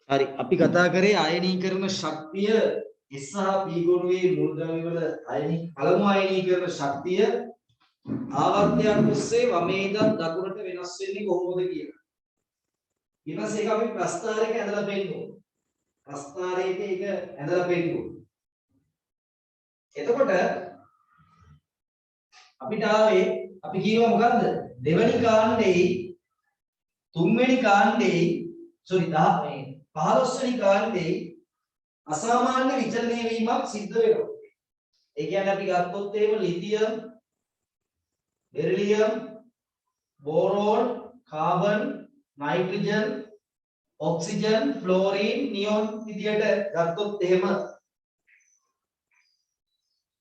හරි අපි කතා කරේ ආයනීකරණ ශක්තිය S සහ P ගොනුවේ මූලද්‍රව්‍ය වල පළමු ආයනීකරණ ශක්තිය ආවර්තයක් ඔස්සේ වමේ ඉඳන් දකුණට වෙනස් වෙන්නේ කොහොමද කියලා. ඊට පස්සේ ඒක අපි ප්‍රස්ථාරයක ඇඳලා පෙන්නනවා. ප්‍රස්ථාරයක ඒක ඇඳලා පෙන්නනවා. එතකොට අපිට ආවේ අපි කියනවා මොකද්ද? දෙවෙනි කාණ්ඩේ තුන්වෙනි කාණ්ඩේ 15 වෙනි කාණ්ඩේ අසාමාන්‍ය විචලනය වීමක් සිද්ධ වෙනවා. ඒ කියන්නේ අපි ගත්තොත් එහෙම lithium, beryllium, boron, carbon, nitrogen, oxygen, fluorine, neon විදියට ගත්තොත් එහෙම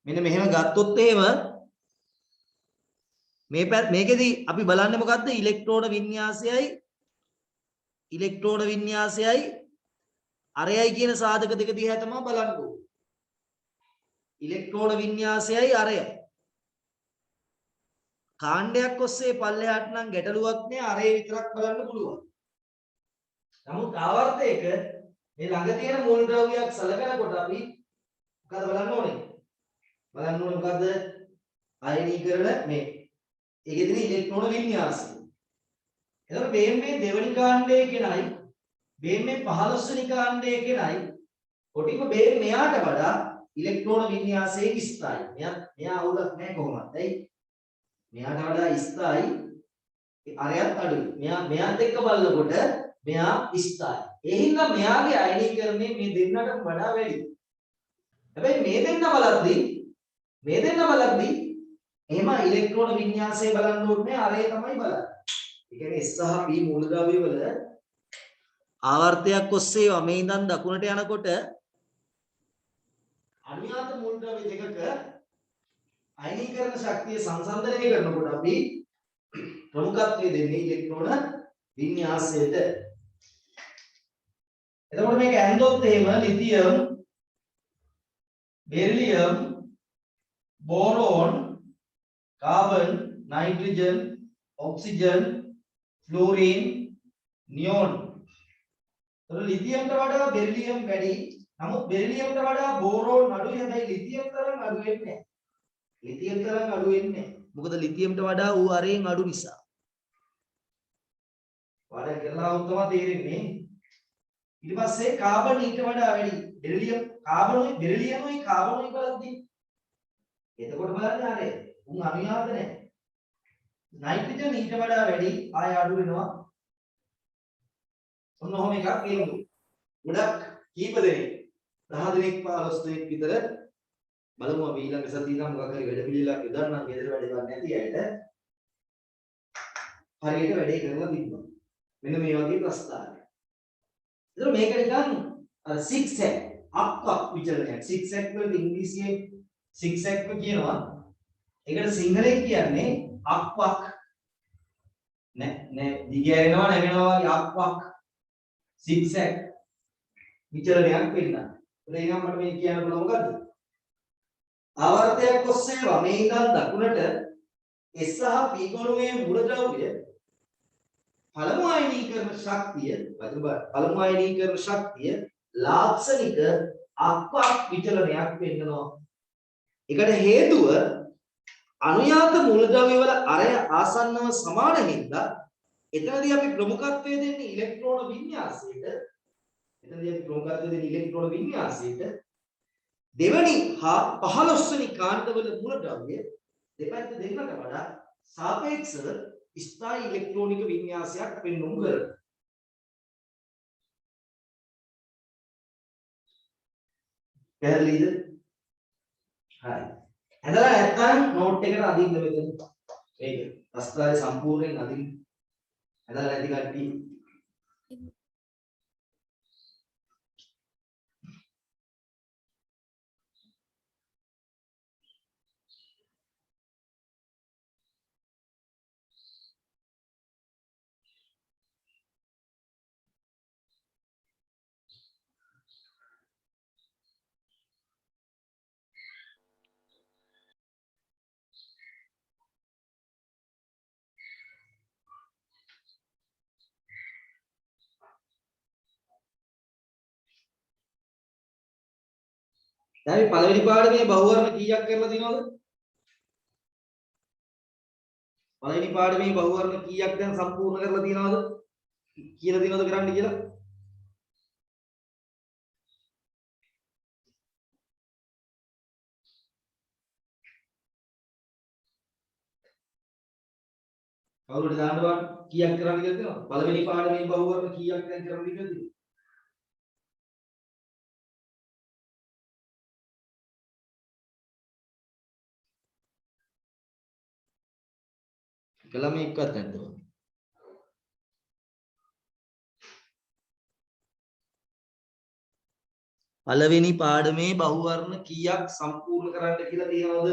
මෙන්න මෙහෙම ගත්තොත් එහෙම මේකෙදි අපි බලන්නේ මොකද්ද? ඉලෙක්ට්‍රෝන වින්‍යාසයයි අරයයි කියන සාධක දෙක දිහා තමයි බලන්න ඕනේ. ඉලෙක්ට්‍රෝන වින්‍යාසයයි අරයයි. කාණ්ඩයක් ඔස්සේ පල්ලෙහාට නම් ගැටලුවක් නෑ, අරේ විතරක් බලන්න පුළුවන්. නමුත් ආවර්තයක මේ ළඟ තියෙන මූලද්‍රව්‍යයක් සලකනකොට අපි මොකද බලන්න ඕනේ? බලන්න ඕනේ මොකද්ද? අයනීකරණ මේ. ඒකේ තියෙන ඉලෙක්ට්‍රෝන වින්‍යාසය. එතකොට මේ දෙවෙනි කාණ්ඩයේ කෙනයි මේ 15 වෙනි කාණ්ඩයේ කෙනයි කොටිම මෙයාට වඩා ඉලෙක්ට්‍රෝන වින්‍යාසයේ ස්ථායි. මෙයා අවුලක් නැහැ කොහොමද? ඇයි? මෙයාට වඩා ස්ථායි අරයත් අඩුයි. මෙයාත් එක්ක බලනකොට මෙයා ස්ථායි. ඒ හින්දා මෙයාගේ අයනීකරණය මේ දෙන්නට වඩා වැඩි. හැබැයි මේ දෙන්න බලද්දී එහෙම ඉලෙක්ට්‍රෝන වින්‍යාසය බලන්න ඕනේ අරය තමයි බලන්නේ. ඒ කියන්නේ S සහ P මූලද්‍රව්‍ය වල ආවර්තයක් ඔස්සේ වමේ ඉඳන් දකුණට යනකොට අනුයාත මූලද්‍රව්‍ය දෙකක අයනීකරණ ශක්තිය සංසන්දනය කරනකොට අපි ප්‍රමුඛත්වය දෙන්නේ ඉලෙක්ට්‍රෝන වින්‍යාසයට. එතකොට මේක ඇන්දොත් එහෙම lithium, beryllium, boron, carbon, nitrogen, oxygen, fluorine, neon. එතකොට ලිතියම්ට වඩා බෙරිලියම් වැඩි. නමුත් බෙරිලියම්ට වඩා බෝරෝන් අඩුයි. හැබැයි ලිතියම් තරම් අඩු වෙන්නේ නැහැ. ලිතියම් තරම් අඩු වෙන්නේ නැහැ. මොකද ලිතියම්ට වඩා ඌ අරෙන් අඩු නිසා. වඩා කරලා වුත් තමයි තේරෙන්නේ. ඊට පස්සේ කාබන් ඊට වඩා වැඩි. බෙරිලියමුයි කාබනුයි බලද්දී එතකොට බලන්න අර උන් අනුයාත නැහැ. නයිට්‍රජන් ඊට වඩා වැඩි ආය අඩු වෙනවා. ඔන්න ඔහොම එකක් කියමු. ගොඩක් කීප දෙනෙක් 10 දෙනෙක් 15 දෙනෙක් විතර බලමු අපි ඊළඟ සතියේ නම් මොකක් හරි වැඩ පිළිවෙලක් යොදන්නම් ගෙදර වැඩ ගන්න නැති අයට හරියට වැඩේ කරලා තිබ්බා. මෙන්න මේ වගේ ප්‍රස්තාරයක්. ඒතර මේක නිකන් සිග්සැග් අක්වක් විචලනයක්. සිග්සැග් වලට ඉංග්‍රීසියෙන් සිග්සැග් කියනවා. ඒකට සිංහලෙන් කියන්නේ අක්වක්. නෑ දිගෑරෙනවා නැගෙනවා වගේ අක්වක්. සිග්සැග් විචලනයක් වෙන්න. එහෙනම් මට මේ කියන්න පුළුවන් මොකද්ද? ආවර්තයක් ඔස්සේ වමේ ඉඳන් දකුණට S සහ P ගොනුවේ මූලද්‍රව්‍ය පළමු ආයනීකරණ ශක්තිය ලාක්ෂණික අක්වක් විචලනයක් වෙන්නවා. ඒකට හේතුව අනුයාත මූලද්‍රව්‍ය වල අරය ආසන්නව සමාන හින්දා එතනදී අපි ප්‍රමුඛත්වය දෙන්නේ ඉලෙක්ට්‍රෝන වින්‍යාසයට. දෙවනි හා 15 වෙනි කාණ්ඩවල මූලද්‍රව්‍ය දෙපැත්ත දෙන්නට වඩා සාපේක්ෂව ස්ථායි ඉලෙක්ට්‍රෝනික වින්‍යාසයක් පෙන්වමු කරනවා. පැහැදිලිද? හරි. ඇදලා නැත්නම් නෝට් එකට අදින්න මෙතන. මේක ප්‍රස්තාරය සම්පූර්ණයෙන් අදින්න. ඇදලා නැති කට්ටිය දැන් මේ පළවෙනි පාඩමේ බහුවර්ණ කීයක් කරලා දිනවද? පළවෙනි පාඩමේ බහුවර්ණ කීයක් දැන් සම්පූර්ණ කරලා දිනවද? කියලා දිනවද කරන්න කියලා? කවුරුද දාන්න බලන්න කීයක් කරන්න කියලා තියෙනවද? පළවෙනි පාඩමේ බහුවර්ණ කීයක් දැන් කරන්න කියලා තියෙනවද? එකලම එක්කත් නැද්ද? පළවෙනි පාඩමේ බහුවර්ණ කීයක් සම්පූර්ණ කරන්න කියලා තියෙනවද?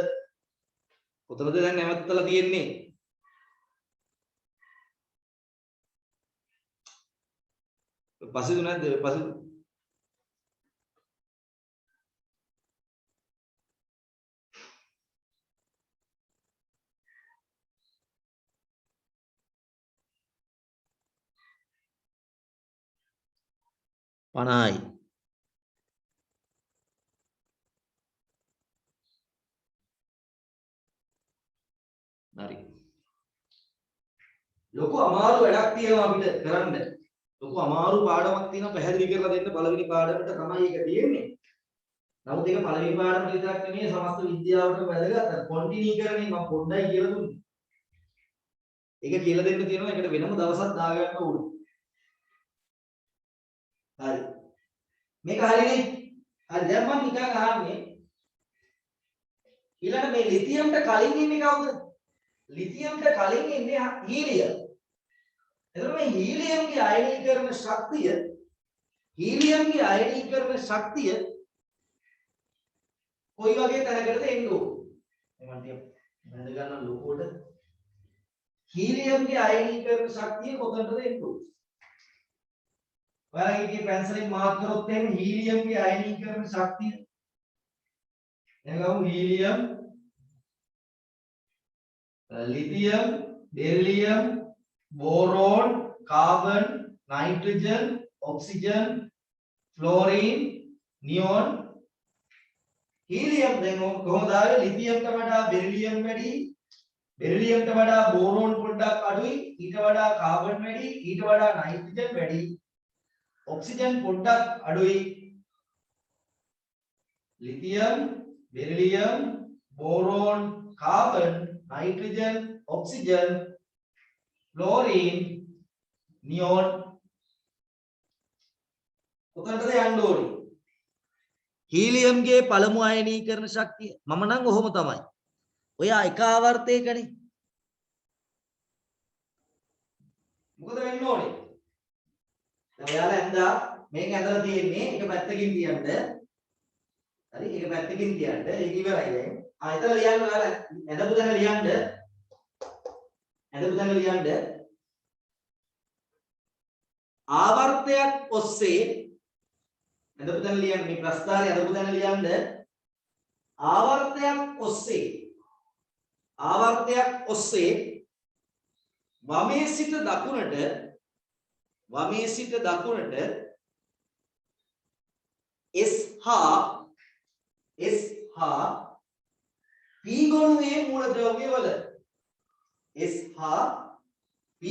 කොතනද දැන් නැවත්තලා තියෙන්නේ? පසිදු නැද්ද? පසිදු පනයි හරි ලොකු අමාරු වැඩක් තියෙනවා අපිට කරන්න ලොකු අමාරු පාඩමක් තියෙනවා පැහැදිලි කරලා දෙන්න පළවෙනි පාඩමට තමයි ඒක තියෙන්නේ නමුත් ඒක පළවෙනි පාඩමට විතරක් නෙමෙයි සමස්ත විද්‍යාවටම වැදගත් කොන්ටිනියුකරණේ මම පොඩ්ඩයි කියලා දුන්නේ ඒක කියලා දෙන්න තියෙනවා ඒකට වෙනම දවසක් දාගන්න ඕනේ හරි මේක හරිනේ හරි දැන් මම නිකන් අහන්නේ ඊළඟ මේ ලිතියම්ට කලින් ඉන්නේ කවුද ලිතියම්ට කලින් ඉන්නේ හීලියම් එතකොට මේ හීලියම්ගේ අයනීකරණ ශක්තිය කොයි වගේ තැනකටද එන්න ඕනේ මම ටික බඳ ගන්න ලොකුවට හීලියම්ගේ අයනීකරණ ශක්තිය කොතනටද එන්න ඕනේ ඔයාලා ඉතින් පැන්සලෙන් මාක් කරොත් එහෙම හීලියම්ගේ අයනීකරණ ශක්තිය එනගමු helium lithium beryllium boron carbon nitrogen oxygen fluorine neon helium දැන් කොහොමද ආවේ lithium ට වඩා beryllium වැඩි beryllium ට වඩා boron පොඩ්ඩක් අඩුයි ඊට වඩා carbon වැඩි ඊට වඩා nitrogen වැඩි oxygen පොඩ්ඩක් අඩුයි lithium beryllium boron carbon nitrogen oxygen fluorine neon කොතනටද යන්න ඕනේ හීලියම්ගේ පළමු අයනීකරණ ශක්තිය මම නම් ඔහොම තමයි ඔය එක ආවර්තයකනේ මොකද වෙන්න ඕනේ දැන් ඔයාලා ඇඳා මේක ඇඳලා තියෙන්නේ එක පැත්තකින් තියන්න හරි එක පැත්තකින් තියන්න ඒක ඉවරයි දැන් එතන ලියන්න ඔයාලා ඇඳපු තැන ලියන්න ආවර්තයක් ඔස්සේ ඇඳපු තැන ලියන්න මේ ප්‍රස්ථාරය ඇඳපු තැන ලියන්න ආවර්තයක් ඔස්සේ වමේ සිට දකුණට S හා P ගොනුවේ මූලද්‍රව්‍යවල S හා P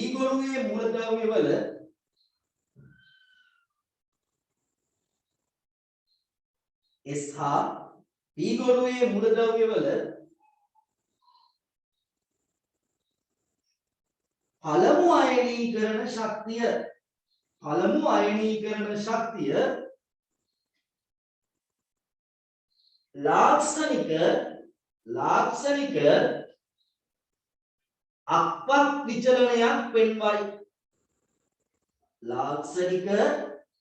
ගොනුවේ මූලද්‍රව්‍යවල පළමු අයනීකරණ ශක්තිය ලාක්ෂණික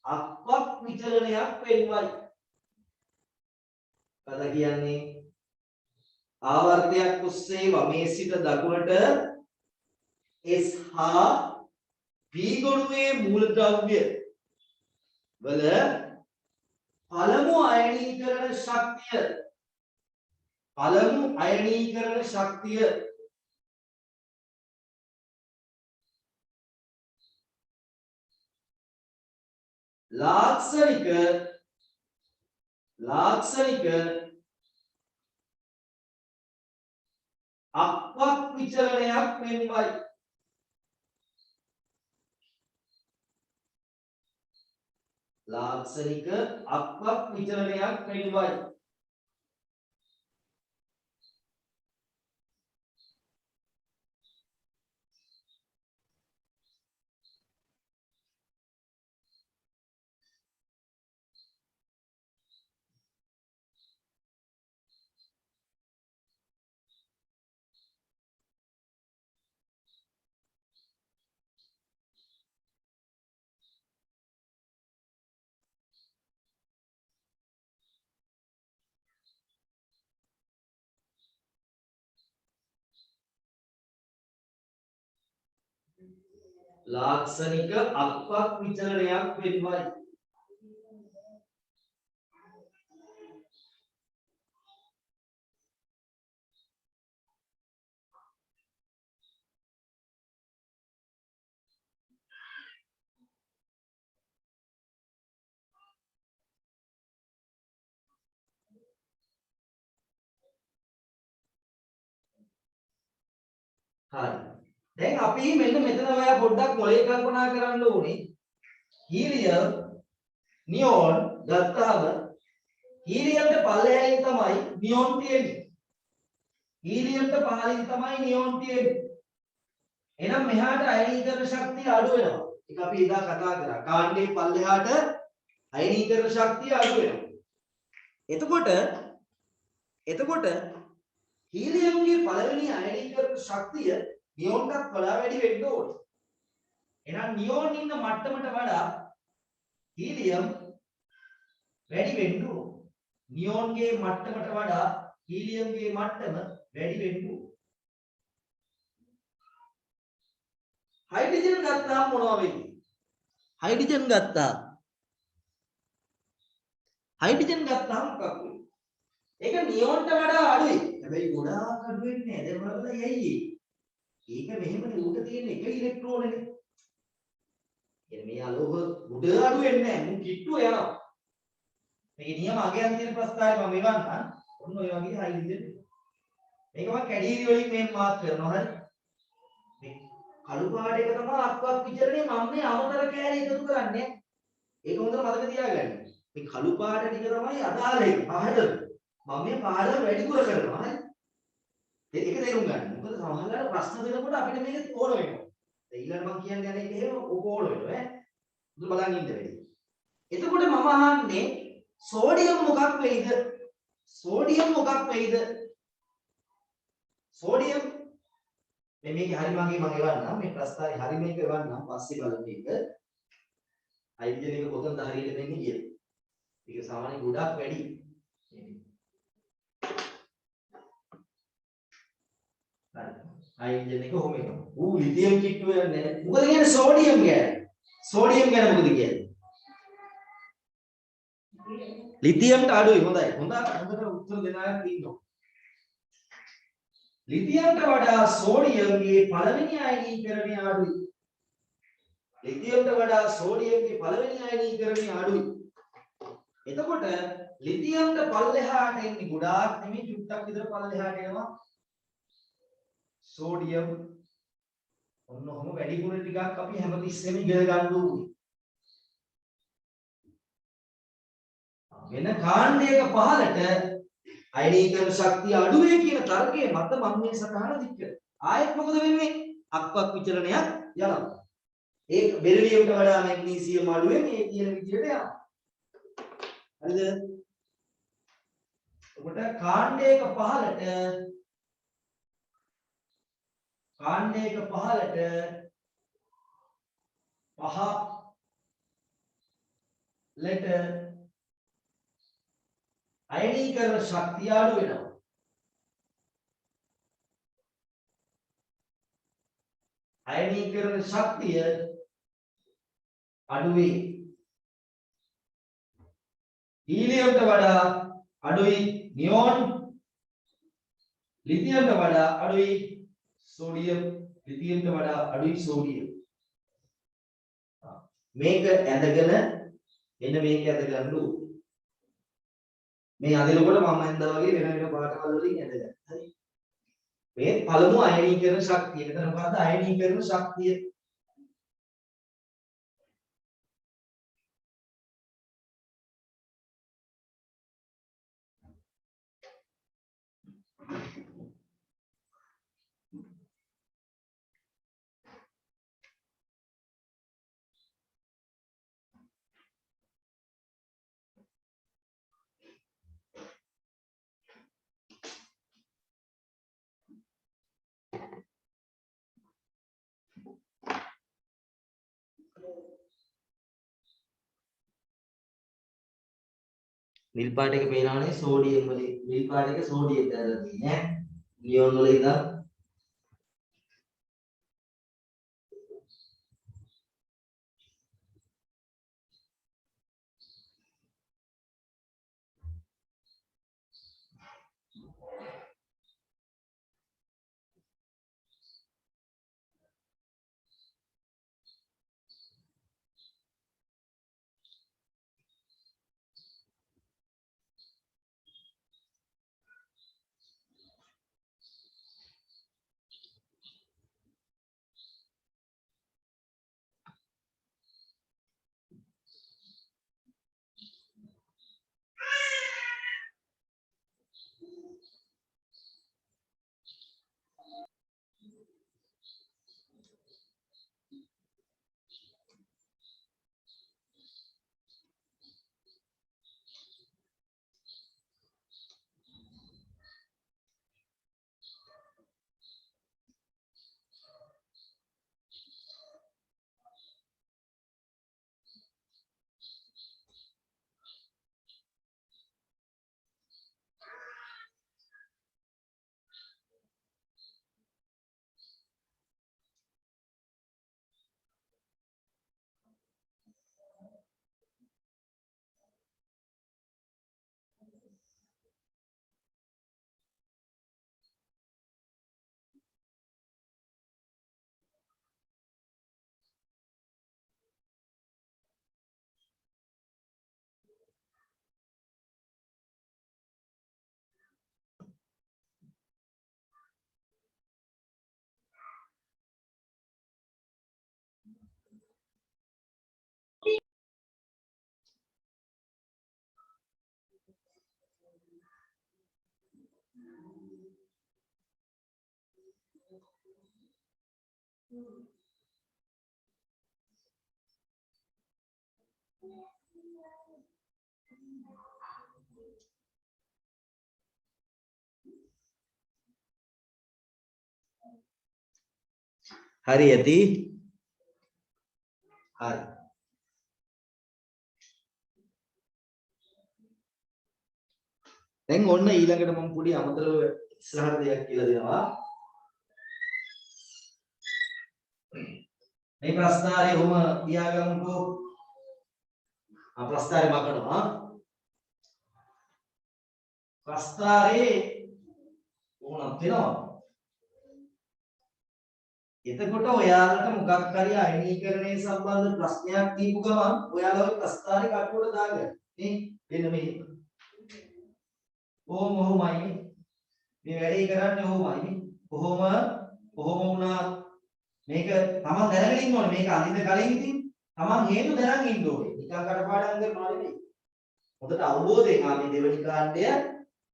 අක්වත් විචලනයක් පෙන්වයි. කතා කියන්නේ ආවර්තයක් ඔස්සේ වමේ සිට දකුණට S හා P ගොනුවේ මූලද්‍රව්‍ය වල පළමු අයනීකරණ ශක්තිය ලාක්ෂණික අක්වක් විචලනයක් මෙන්වයි. ලාක්ෂණික අක්වක් විචලනයක් මෙන්වයි. ලාක්ෂණික අක්වක් විචලනයක් වෙන්වයි. හරි. දැන් අපි මෙන්න මෙතන ඔයා පොඩ්ඩක් මොලේ කල්පනා කරන්න ඕනේ. හීලියම් නියෝන් ගත්තාම හීලියම්ට පල්ලෙහායින් තමයි නියෝන් තියෙන්නේ. හීලියම්ට පහළින් තමයි නියෝන් තියෙන්නේ. එහෙනම් මෙහාට අයනීකරණ ශක්තිය අඩු වෙනවා. ඒක අපි එදා කතා කරා. කාණ්ඩේ පල්ලෙහාට අයනීකරණ ශක්තිය අඩු වෙනවා. එතකොට හීලියම්ගේ පළවෙනි අයනීකරණ ශක්තිය නියෝන්ටත් වඩා වැඩි වෙන්න ඕනේ. එහෙනම් නියෝන් ඉන්න මට්ටමට වඩා හීලියම් වැඩි වෙන්න ඕනේ. නියෝන්ගේ මට්ටමට වඩා හීලියම්ගේ මට්ටම වැඩි වෙන්න ඕනේ. හයිඩ්‍රජන් ගත්තාම මොනවා වෙන්නේ? හයිඩ්‍රජන් ගත්තාම මොකක් වෙන්නේ? ඒක නියෝන්ට වඩා අඩුයි. හැබැයි ගොඩාක් අඩු වෙන්නේ නැහැ. දැන් බලන්න යයි. ඒක මෙහෙමනේ උඩ තියෙන එක ඉලෙක්ට්‍රෝනනේ. එනේ මේ ආලෝක උඩ අඩු වෙන්නේ නැහැ. මුන් කිට්ටුව යනවා. මේකේ නියම අගයන් තියෙන ප්‍රස්තාවය මම එවන්නම්. ඔන්න ඔය වගේ හයිඩ්‍රජන්. මේක මම කැඩීරි වලින් මේ මාක් කරනවා හරි. මේ කළු පාට එක තමයි අක්වක් විචරණේ මම මේ අමතර කෑලි එකතු කරන්නේ. ඒක හොඳට මතක තියාගන්න. මේ කළු පාට ටික තමයි අදාළ එක. පහළ. මම මේ පාඩම වැඩිපුර කරනවා හරි. ඒක තේරුම් ගන්න. මොකද සමහරවල් ප්‍රශ්න දෙනකොට අපිට මේක ඕන වෙනවා. දැන් ඊළඟ මම කියන්නේ යන්නේ එහෙම ඕක ඕන වෙනවා ඈ. මුල බලන් ඉන්න වෙයි. එතකොට මම අහන්නේ සෝඩියම් මොකක් වෙයිද? සෝඩියම් මේ මේකේ හරි මම එවන්නම්. මේ ප්‍රස්තාරේ හරි මේක එවන්නම්. පස්සේ බලන්න මේක. හයිඩ්‍රජන් එක කොතනද හරියට දෙන්නේ කියලා. ඒක සාමාන්‍ය ගොඩක් වැඩි. හයිඩ්‍රජන් එක කොහොම එනවා? ඌ ලිතියම් කිට්ටුව යන්නේ නැහැ. මොකද කියන්නේ සෝඩියම් ගැන? සෝඩියම් ගැන මොකද කියන්නේ? ලිතියම්ට අඩුයි. හොඳයි. හොඳට උත්තර දෙන අය ඉන්නවා. ලිතියම්ට වඩා සෝඩියම්ගේ පළවෙනි අයනීකරණය අඩුයි. එතකොට ලිතියම්ට පල්ලෙහාට එන්නේ ගොඩාක් නෙමෙයි චුට්ටක් විතර පල්ලෙහාට එනවා. සෝඩියම් ඔන්න ඔහොම වැඩිපුර ටිකක් අපි හැමතිස්සෙම ඉගෙන ගන්න ඕනේ. වෙන කාණ්ඩයක පහලට අයනීකරණ ශක්තිය අඩු වේ කියන තර්කයේ මත මම මේ සටහන දික් කරා. ආයෙත් මොකද වෙන්නේ? අක්වක් විචලනයක් යනවා. ඒක බෙරිලියම්ට වඩා මැග්නීසියම් අඩු වෙන්නේ මේ කියන විදිහට යනවා. හරිද? ඔබට කාණ්ඩයක පහලට පහලට අයනීකරණ ශක්තිය අඩු වෙනවා. අයනීකරණ ශක්තිය අඩු වේ. හීලියම්ට වඩා අඩුයි නියෝන්. ලිතියම්ට වඩා අඩුයි සෝඩියම්. ලිතියම්ට වඩා අඩුයි සෝඩියම්. මේක ඇඳගෙන එන්න මේක ඇඳ ගන්න ඕනේ. මේ අදිනකොට මම හින්දා වගේ වෙන වෙන පාටවල වලින් ඇදගන්න. හරි. මේ පළමු අයනීකරණ ශක්තිය. එතන මොකද්ද අයනීකරණ ශක්තිය? නිල් පාට එක පේනවනේ සෝඩියම් වලින් නිල් පාට එක සෝඩියම් දාලා තියෙන්නේ ඈ නියොන් වල ඉඳන් හරි ඇති. හරි. දැන් ඔන්න ඊළඟට මම පොඩි අමතරව ඉස්සරහට දෙයක් කියලා දෙනවා. මේ ප්‍රශ්නාරේ ඔහම තියාගමුකෝ. ප්‍රශ්නාරේ මකනවා. ප්‍රශ්නාරේ ඕනක් වෙනවා. එතකොට ඔයාලට මොකක් හරි අයනීකරණය සම්බන්ධ ප්‍රශ්නයක් දීපු ගමන් ඔයාලා ওই ප්‍රශ්නාරේ කටුවට දාගන්න. නේ? එන්න මේ. ඔහොමයි. මේ වැඩේ කරන්නේ ඔහොමයි. කොහොම වුණා මේක තමන් දැනගෙන ඉන්න ඕනේ. මේක අඳින්න කලින් ඉතින් තමන් හේතු දැනන් ඉන්න ඕනේ. නිකන් කටපාඩම් කරනවා නෙවෙයි. හොඳට අවබෝධයෙන් මේ දෙවෙනි කාණ්ඩය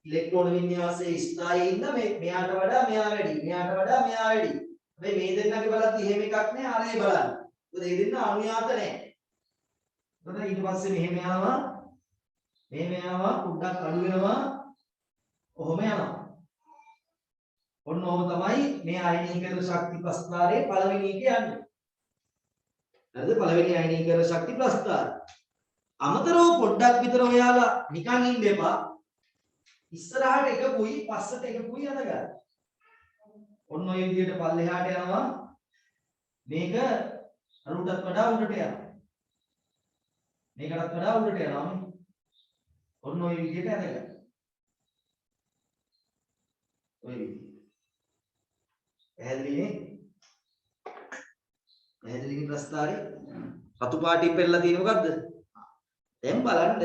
ඉලෙක්ට්‍රෝන වින්‍යාසයේ ස්ථායී ඉන්න මෙයාට වඩා මෙයා වැඩි. මෙයාට වඩා මෙයා වැඩි. හැබැයි මේ දෙන්නගේ බලද්දි එහෙම එකක් නෑ. අරේ බලන්න. මොකද මේ දෙන්න අනුයාත නෑ. එතකොට ඊට පස්සේ මෙහෙම යනවා. මෙහෙම යනවා. පුඩක් අඩු වෙනවා. ඔහොම යනවා. ඔන්න ඔහොම තමයි මේ අයනීකරණ ශක්ති ප්‍රස්ථාරයේ පළවෙනි එක යන්නේ. හරිද? පළවෙනි අයනීකරණ ශක්ති ප්‍රස්ථාරය. අමතරව පොඩ්ඩක් විතර ඔයාලා නිකන් ඉන්න එපා. ඉස්සරහට එකකුයි පස්සට එකකුයි අඳගන්න. ඔන්න ඔය විදිහට පල්ලෙහාට යනවා. මේක අරුටත් වඩා උඩට යනවා. මේකටත් වඩා උඩට යනවා. ඔන්න ඔය විදිහට අඳගන්න. ඔය විදිහට. පැහැදිලිනේ? පැහැදිලිනේ ප්‍රස්ථාරේ? රතු පාටින් පෙරලා තියෙන මොකද්ද? දැන් බලන්න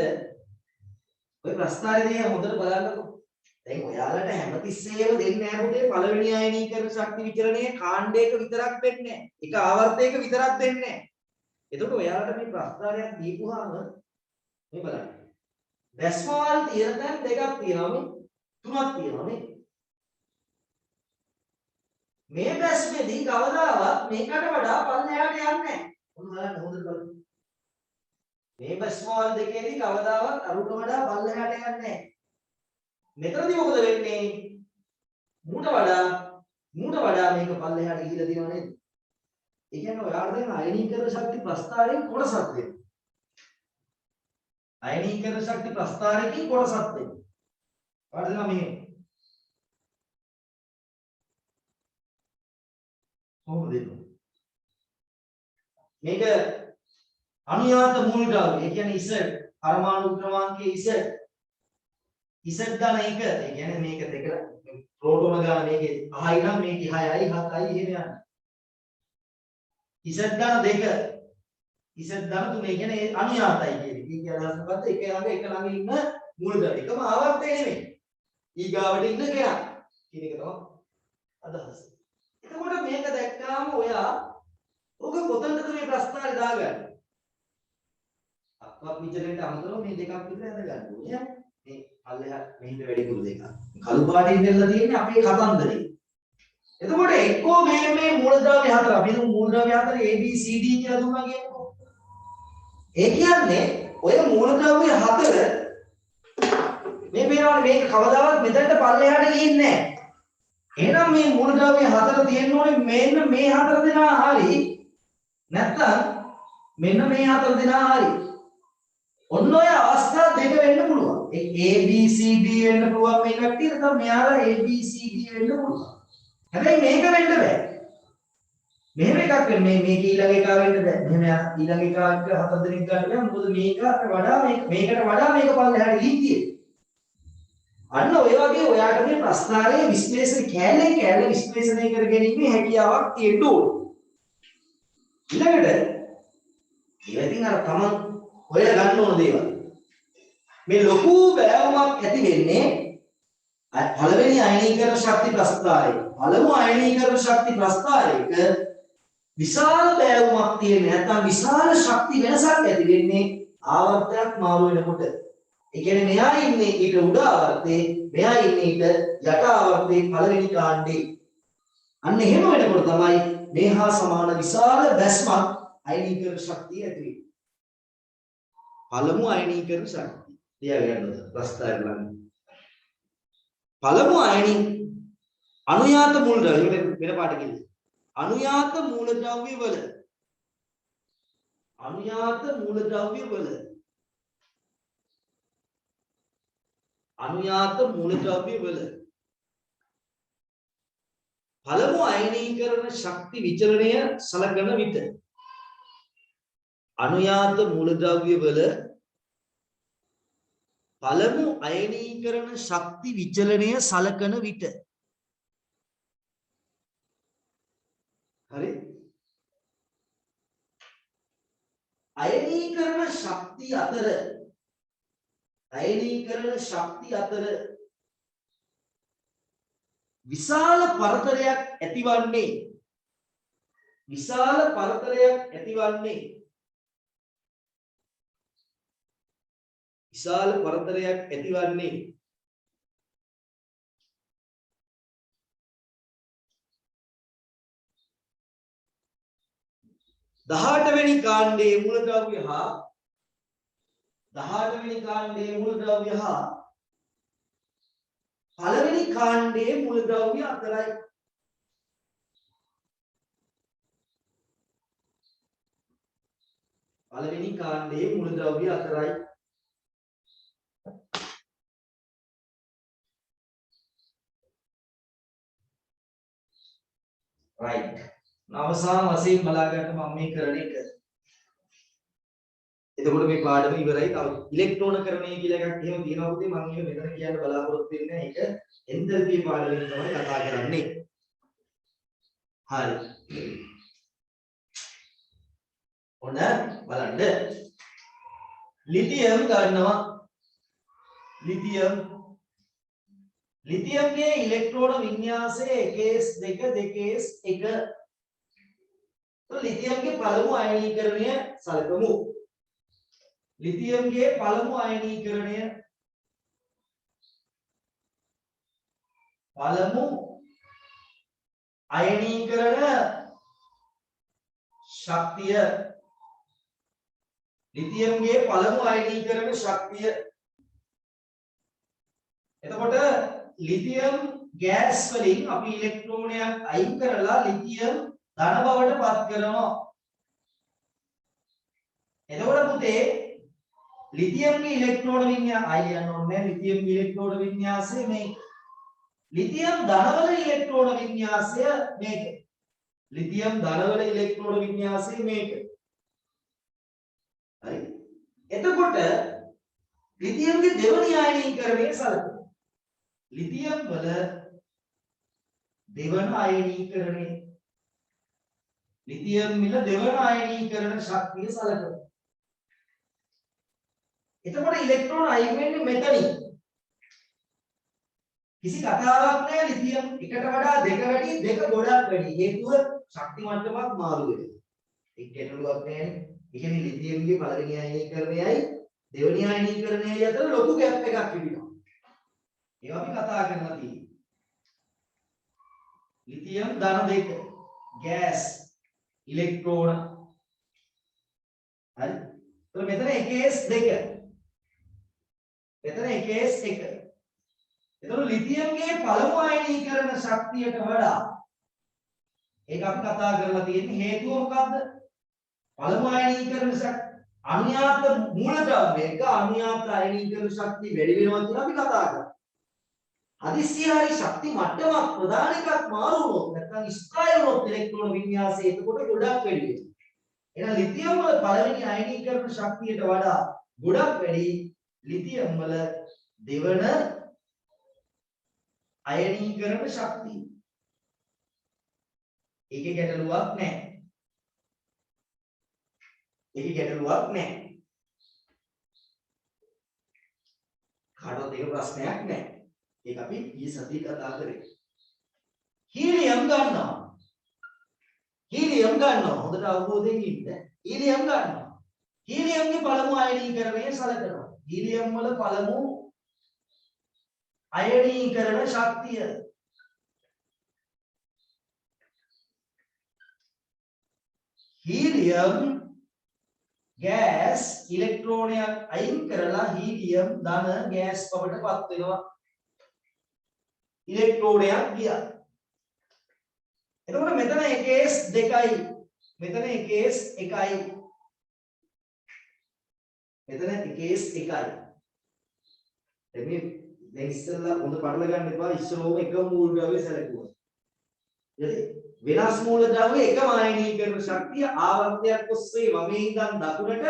ඔය ප්‍රස්ථාරයේදී හොඳට බලන්නකෝ. දැන් ඔයාලට හැමතිස්සෙම දෙන්නේ නැහැ පුතේ පළවෙනි ආයනීකරණ ශක්ති විචලනයේ කාණ්ඩයක විතරක් වෙන්නේ නැහැ. එක ආවර්තයක විතරක් දෙන්නේ නැහැ. එතකොට ඔයාලට මේ ප්‍රස්ථාරයක් දීපුවාම මේ බලන්න. දැස්මවල් තියෙන තැන් දෙකක් තියෙනවා නේ. තුනක් තියෙනවා නේ. මේ බැස්මේදී කවදාවත් මේකට වඩා පල්ලෙහාට යන්නේ නැහැ. ඔන්න බලන්න හොඳට බලන්න. මේ බැස්මවල් දෙකේදී කවදාවත් අරුට වඩා පල්ලෙහාට යන්නේ නැහැ. මෙතනදී මොකද වෙන්නේ? මූට වඩා මේක පල්ලෙහාට ගිහිලා තියෙනව නේද? ඒ කියන්නේ ඔයාලා දැන් අයනීකරණ ශක්ති ප්‍රස්ථාරයෙන් කොටසක් දෙනවා. අයනීකරණ ශක්ති ප්‍රස්ථාරයෙන් කොටසක් දෙනවා. ඔයාලා දෙනවා මෙහෙම. කොහොමද දෙන්නේ? මේක අනුයාත මූලද්‍රව්‍ය. ඒ කියන්නේ Z පරමාණු ක්‍රමාංකයේ Z ගාන එක. ඒ කියන්නේ මේක දෙක ප්‍රෝටෝන ගාන මේකේ 5යි නම් මේකේ 6යි 7යි එහෙම යනවා. Z ගාන දෙක. Z ගාන තුන. ඒ කියන්නේ අනුයාතයි කියන්නේ. කී කියලා අදහස් මොකද්ද? එක ළඟ ඉන්න මූලද්‍රව්‍ය. එකම ආවර්තය නෙමෙයි. ඊගාවට ඉන්න කෙනා. කියන එක තමයි අදහස. එතකොට මේක දැක්කාම ඔයා ඔක කොතනද මේ ප්‍රස්ථාරය දාගන්නේ? අක්කක් විචලනයට අමතරව මේ දෙකක් විතර හද ගන්න ඕනේ. මේ පල්ලෙහා මෙහිද වැඩිපුර දෙකක්. කළු පාටින් දෙල්ල තියෙන්නේ අපේ කතන්දරේ. එතකොට එක්කෝ මේ මූලද්‍රව්‍ය හතර අපි දුමු මූලද්‍රව්‍ය හතර A B C D කියලා දුන්නා කියන්නකෝ. ඒ කියන්නේ ඔය මූලද්‍රව්‍ය හතර මේ පේනවනේ මේක කවදාවත් මෙතනට පල්ලෙහාට ගිහින්නේ නැහැ. එහෙනම් මේ මූලද්‍රව්‍ය හතර තියෙන්න ඕනේ මෙන්න මේ හතර දෙනා හරි නැත්නම් මෙන්න මේ හතර දෙනා හරි. ඔන්න ඔය අවස්ථා දෙක වෙන්න පුළුවන්. ඒ A B C D වෙන්න පුළුවන් මේ කට්ටිය නැත්නම් මෙයාලා A B C D වෙන්න පුළුවන්. හැබැයි මේක වෙන්න බෑ. මෙහෙම එකක් වෙන්න මේක ඊළඟ එක වෙන්න බෑ. මෙහෙම ඊළඟ එක හතර දෙනෙක් ගන්න බෑ. මොකද මේකට වඩා මේකට වඩා මේක පල්ලෙහාට ගිහින් තියෙන්නේ. අන්න ඔය වගේ ඔයාට මේ ප්‍රස්ථාරයේ විශ්ලේෂණ කැලේ විශ්ලේෂණය කර ගැනීමේ හැකියාවක් තියෙන්න ඕන. ඊළඟට ඉතින් අර තමන් හොයලා ගන්න ඕන දේවල්. මේ ලොකු බෑවුමක් ඇති වෙන්නේ පළවෙනි අයනීකරණ ශක්ති ප්‍රස්ථාරයේ. පළමු අයනීකරණ ශක්ති ප්‍රස්ථාරයක විශාල බෑවුමක් තියෙන නැත්නම් විශාල ශක්ති වෙනසක් ඇති වෙන්නේ ආවර්තයක් මාරු වෙනකොට. ඒ කියන්නේ මෙයා ඉන්නේ ඊට උඩ ආවර්තේ, මෙයා ඉන්නේ ඊට යට ආවර්තේ පළවෙනි කාණ්ඩේ. අන්න එහෙම වෙනකොට තමයි මේ හා සමාන විශාල බැස්මක් අයනීකරණ ශක්තිය ඇති වෙන්නේ. පළමු අයනීකරණ ශක්තිය. ලියාගන්න ඕන ප්‍රස්ථාරය බලන්න. පළමු අනුයාත මූලද්‍රව්‍ය වෙන පාඩ කිව්වේ. අනුයාත මූලද්‍රව්‍ය වල අනුයාත මූලද්‍රව්‍ය වල පළමු අයනීකරණ ශක්ති විචලනය සලකන විට අනුයාත මූලද්‍රව්‍ය වල පළමු අයනීකරණ ශක්ති විචලනය සලකන විට හරි අයනීකරණ ශක්ති අතර විශාල පරතරයක් ඇතිවන්නේ දහඅටවෙනි කාණ්ඩයේ මූලද්‍රව්‍ය හා පළවෙනි කාණ්ඩයේ මූලද්‍රව්‍ය අතරයි. right. අවසාන වශයෙන් බලාගන්න මම මේ කරන එක. එතකොට මේ පාඩම ඉවරයි. තව ඉලෙක්ට්‍රෝනකරණය කියලා එකක් එහෙම තියෙනවා පුතේ. මම ඒක මෙතන කියන්න බලාපොරොත්තු වෙන්නේ නැහැ. ඒක එන්තල්පි පාඩමෙන් තමයි කතා කරන්නේ. හරි. ඔන්න බලන්න. ලිතියම් ගන්නවා. ලිතියම් ලිතියම්ගේ ඉලෙක්ට්‍රෝන වින්‍යාසය 1s2 2s1 ලිතියම්ගේ පළමු අයනීකරණය සැලකමු ලිතියම්ගේ පළමු අයනීකරණය ශක්තිය ලිතියම්ගේ පළමු අයනීකරණ ශක්තිය එතකොට ලිතියම් ගෑස් වලින් අපි ඉලෙක්ට්‍රෝනයක් අයින් කරලා ලිතියම් ධන බවට පත් කරනවා එතකොට පුතේ ලිතියම්ගේ ඉලෙක්ට්‍රෝන වින්‍යාසය අයියන්න ඕනේ ලිතියම්ගේ ඉලෙක්ට්‍රෝන වින්‍යාසය මේක ලිතියම් ධනවල ඉලෙක්ට්‍රෝන වින්‍යාසය මේක ලිතියම් ධනවල ඉලෙක්ට්‍රෝන වින්‍යාසය මේක හරි එතකොට ලිතියම්ගේ දෙවනි අයනීකරණය සැලකුවා ලිතියම් වල දෙවන අයනීකරණය ලිතියම් වල දෙවන අයනීකරණ ශක්තිය සැලකුවා එතකොට ඉලෙක්ට්‍රෝන අයින් වෙන්නේ මෙතනින් කිසි කතාවක් නැහැ ලිතියම් එකට වඩා දෙක වැඩි දෙක ගොඩක් වැඩි හේතුව ශක්ති මට්ටමක් මාරු වෙනවා ඒක ගැටලුවක් නැහැ ඒ කියන්නේ ලිතියම්ගේ පළවෙනි අයනීකරණයයි දෙවෙනි අයනීකරණයයි අතර ලොකු ગેප් එකක් තිබෙනවා ඒවා අපි කතා කරලා තියෙනවා ලිතියම් ධන දෙක ගෑස් ඉලෙක්ට්‍රෝන හරි එතකොට මෙතන 1s2 මෙතන 1s1 එතකොට ලිතියම්ගේ පළමු අයනීකරණ ශක්තියට වඩා ඒක අපි කතා කරලා තියෙන්නේ හේතුව මොකද්ද පළමු අයනීකරණ ශක්තිය අනුයාත මූලද්‍රව්‍යයක අනුයාත අයනීකරණ ශක්තිය වැඩි වෙනවා කියලා අපි කතා කරා හදිස්සිය හරි ශක්ති මට්ටමක් ප්‍රධාන එකක් මාරු වුණොත් නැත්නම් ස්ථායී වුණොත් ඉලෙක්ට්‍රෝන වින්‍යාසය එතකොට ගොඩක් වැඩි වෙනවා එහෙනම් ලිතියම් වල පළවෙනි අයනීකරණ ශක්තියට වඩා ගොඩක් වැඩි ලිතියම් වල දෙවන අයනීකරණ ශක්තිය. ඒකේ ගැටලුවක් නැහැ. කාටවත් ඒක ප්‍රශ්නයක් නැහැ. ඒක අපි ඊයේ සතියේ කතා කරේ. හීලියම් ගන්නවා. හොඳට අවබෝධයෙන් ඉන්න. හීලියම් ගන්නවා. හීලියම්ගේ පළමු අයනීකරණය සැලකනවා. හීලියම් වල පළමු අයනීකරණ ශක්තිය හීලියම් ගෑස් ඉලෙක්ට්‍රෝනයක් අයින් කරලා හීලියම් ධන ගෑස් බවට පත් වෙනවා ඉලෙක්ට්‍රෝනයක් ගියා එතකොට මෙතන 1s2යි මෙතන 1s1යි දැන් ඉස්සෙල්ලා හොඳ පටල ගන්න එපා ඉස්සරෝම එකම මූලද්‍රව්‍ය සැලකුවා. හරි වෙනස් මූලද්‍රව්‍ය එකම ආයනීකරණ ශක්තිය ආවර්තයක් ඔස්සේ වමේ ඉඳන් දකුණට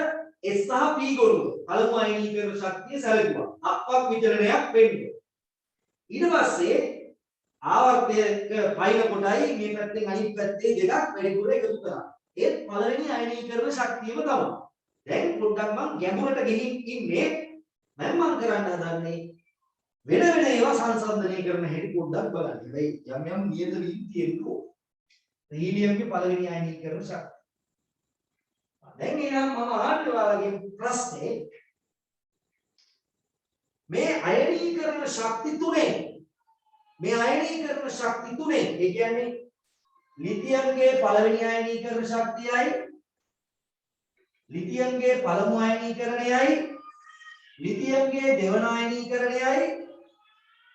S සහ P ගොනුව පළමු ආයනීකරණ ශක්තිය සැලකුවා. අප්පක් විචලනයක් වෙන්නේ. ඊට පස්සේ ආවර්තයක පයින් කොටයි මේ පැත්තෙන් අනිත් පැත්තේ දෙකක් වැඩිපුර එකතු කරා. ඒත් පළවෙනි ආයනීකරණ ශක්තියම තමයි. දැන් පොඩ්ඩක් මම ගැඹුරට ගිහින් ඉන්නේ මම කරන්න හදන්නේ වෙන ඒවා සංසන්දනය කරන හැටි පොඩ්ඩක් බලන්න. හැබැයි යම් නියත වීම තියෙනවා. හීලියම්ගේ පළවෙනි අයනීකරණ ශක්තිය. දැන් එනම් මම අහන්න ඔයාලගෙන් ප්‍රශ්නේ මේ අයනීකරණ ශක්ති තුනේ ඒ කියන්නේ ලිතියම්ගේ පළවෙනි අයනීකරණ ශක්තියයි ලිතියම්ගේ පළමු අයනීකරණයයි ලිතියම්ගේ දෙවන අයනීකරණයයි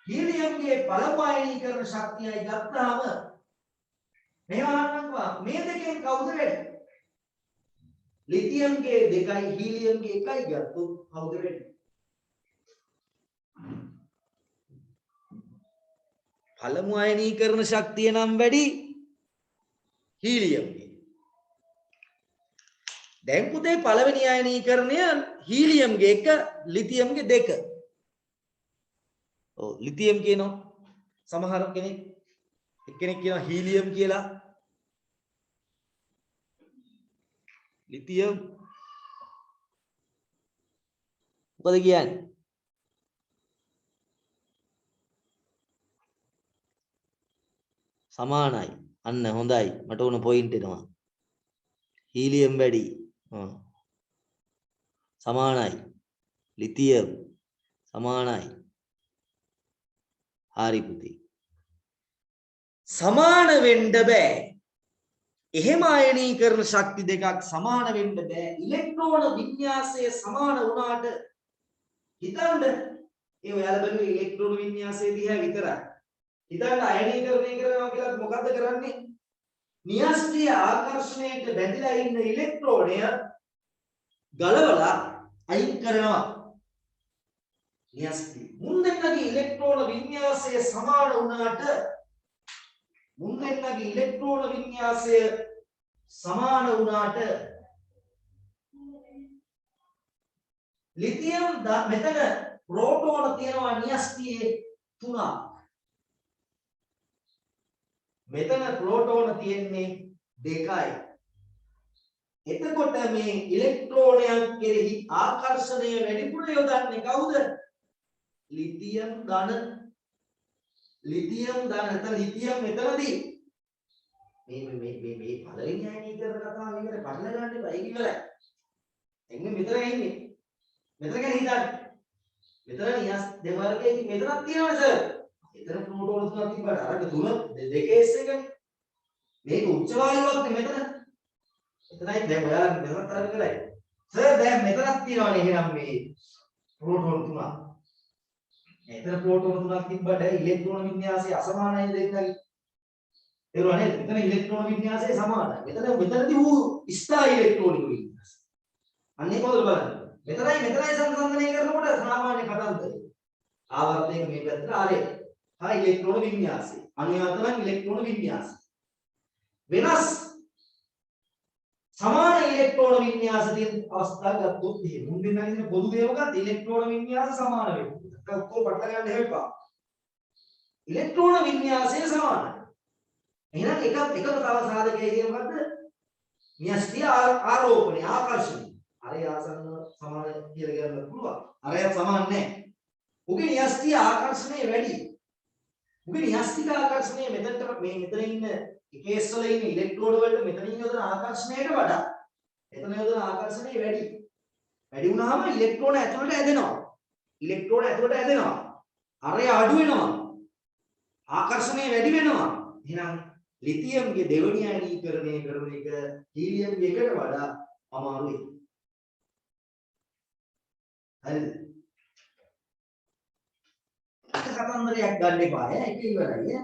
හීලියම්ගේ පළමු අයනීකරණ ශක්තියයි ගත්තාම මේවා අහන්නම්වා මේ දෙකෙන් කවුද වැඩි? ලිතියම්ගේ 2යි හීලියම්ගේ 1යි ගත්තොත් කවුද වැඩි? පළමු අයනීකරණ ශක්තිය නම් වැඩි හීලියම්ගේ. දැන් පුතේ පළවෙනි අයනීකරණය හීලියම්ගේ 1 ලිතියම්ගේ 2. ඔව් ලිතියම් කියනවා සමහර කෙනෙක් එක්කෙනෙක් කියනවා හීලියම් කියලා. ලිතියම් මොකද කියන්නේ? සමානයි. අන්න හොඳයි. මට ඕන පොයින්ට් එනවා. හීලියම් වැඩි. සමානයි. ලිතියම් සමානයි. හරි පුතේ. සමාන වෙන්න බෑ. එහෙම ආයනීකරණ ශක්ති දෙකක් සමාන වෙන්න බෑ. ඉලෙක්ට්‍රෝන වින්‍යාසය සමාන වුණාට හිතන්න ඒ ඔයාලා බලුවේ ඉලෙක්ට්‍රෝන වින්‍යාසය දිහා විතරයි. හිතන්න ආයනීකරණය කරනවා කියලා මොකද්ද කරන්නේ? න්‍යෂ්ටිය ආකර්ෂණයට බැඳිලා ඉන්න ඉලෙක්ට්‍රෝනය ගලවලා අයින් කරනවා. න්‍යෂ්ටි මුන් දෙන්නගේ ඉලෙක්ට්‍රෝන වින්‍යාසය සමාන වුණාට ලිතියම් මෙතන ප්‍රෝටෝන තියෙනවා න්‍යෂ්ටියේ 3ක්. මෙතන ප්‍රෝටෝන තියෙන්නේ 2යි. එතකොට මේ ඉලෙක්ට්‍රෝනයන් කෙරෙහි ආකර්ෂණය වැඩිපුර යොදන්නේ කවුද? ලිතියම් ධන. එතන ලිතියම් මෙතනදී මේ පළවෙනි ආයනීකරණ කතාව විතර පටල ගන්න එපා. ඒක ඉවරයි. එන්නේ මෙතන ඉන්නේ. මෙතන ගැන හිතන්න. මෙතන නියස් දෙවර්ගයේ මෙතනක් තියෙනවද සර්? එතන ප්‍රෝටෝන තුනක් තිබ්බට අරක තුන දෙකේ S එකනේ. මේක උච්ච වායුවක් නේ මෙතන. එතනයි දැන් ඔයාලා මෙතනත් අරගෙන කරයි. සර් දැන් මෙතනක් තියෙනවනේ එහෙනම් මේ ප්‍රෝටෝන තුනක්. එතන ප්‍රෝටෝන තුනක් තිබ්බට ඉලෙක්ට්‍රෝන වින්‍යාසය අසමානයි දෙන්නගේ. තේරුණා නේද? මෙතන ඉලෙක්ට්‍රෝන වින්‍යාසය සමානයි. මෙතනදී ඌ ස්ථායි ඉලෙක්ට්‍රෝනික වින්‍යාසය. අන්න ඒක පොදු බලන්න. මෙතනයි සංසන්දනය කරනකොට සාමාන්‍ය කතන්දරය. ආවර්තයක මේ පැත්තට ආරේ. හා ඉලෙක්ට්‍රෝන වින්‍යාසය. අනුයාතන ඉලෙක්ට්‍රෝන වින්‍යාසය. වෙනස් සමාන ඉලෙක්ට්‍රෝන වින්‍යාස තියෙන අවස්ථා ගත්තොත් එහෙම මුන් දෙන්නා කියන පොදු දේ මොකක්ද? ඉලෙක්ට්‍රෝන වින්‍යාස සමාන වෙනවා. ඒක ඔක්කොම පටල ගන්න හැම එපා. ඉලෙක්ට්‍රෝන වින්‍යාසය සමානයි. එහෙනම් එකම තව සාධකයේ කියන මොකද්ද? න්‍යෂ්ටි ආරෝපණය ආකර්ෂණය. අරය ආසන්න සමාන කියලා කියන්න පුළුවන්. අරයත් සමාන නැහැ. උගේ න්‍යෂ්ටි ආකර්ෂණය වැඩි. උගේ න්‍යෂ්ටික ආකර්ෂණය මෙතනට මේ මෙතන ඉන්න එකේස් වල ඉන්න ඉලෙක්ට්‍රෝඩ වලට මෙතනින් යොදන ආකර්ෂණයට වඩා එතන යොදන ආකර්ෂණය වැඩි. වැඩි වුණාම ඉලෙක්ට්‍රෝන ඇතුළට ඇදෙනවා. අරය අඩු වෙනවා. ආකර්ෂණය වැඩි වෙනවා. එහෙනම් ලිතියම්ගේ දෙවෙනි අයනීකරණය කරන එක හීලියම්ගේ එකට වඩා අමාරුයි. හරිද? එක කතන්දරයක් ගන්න එපා. ඒක ඉවරයි.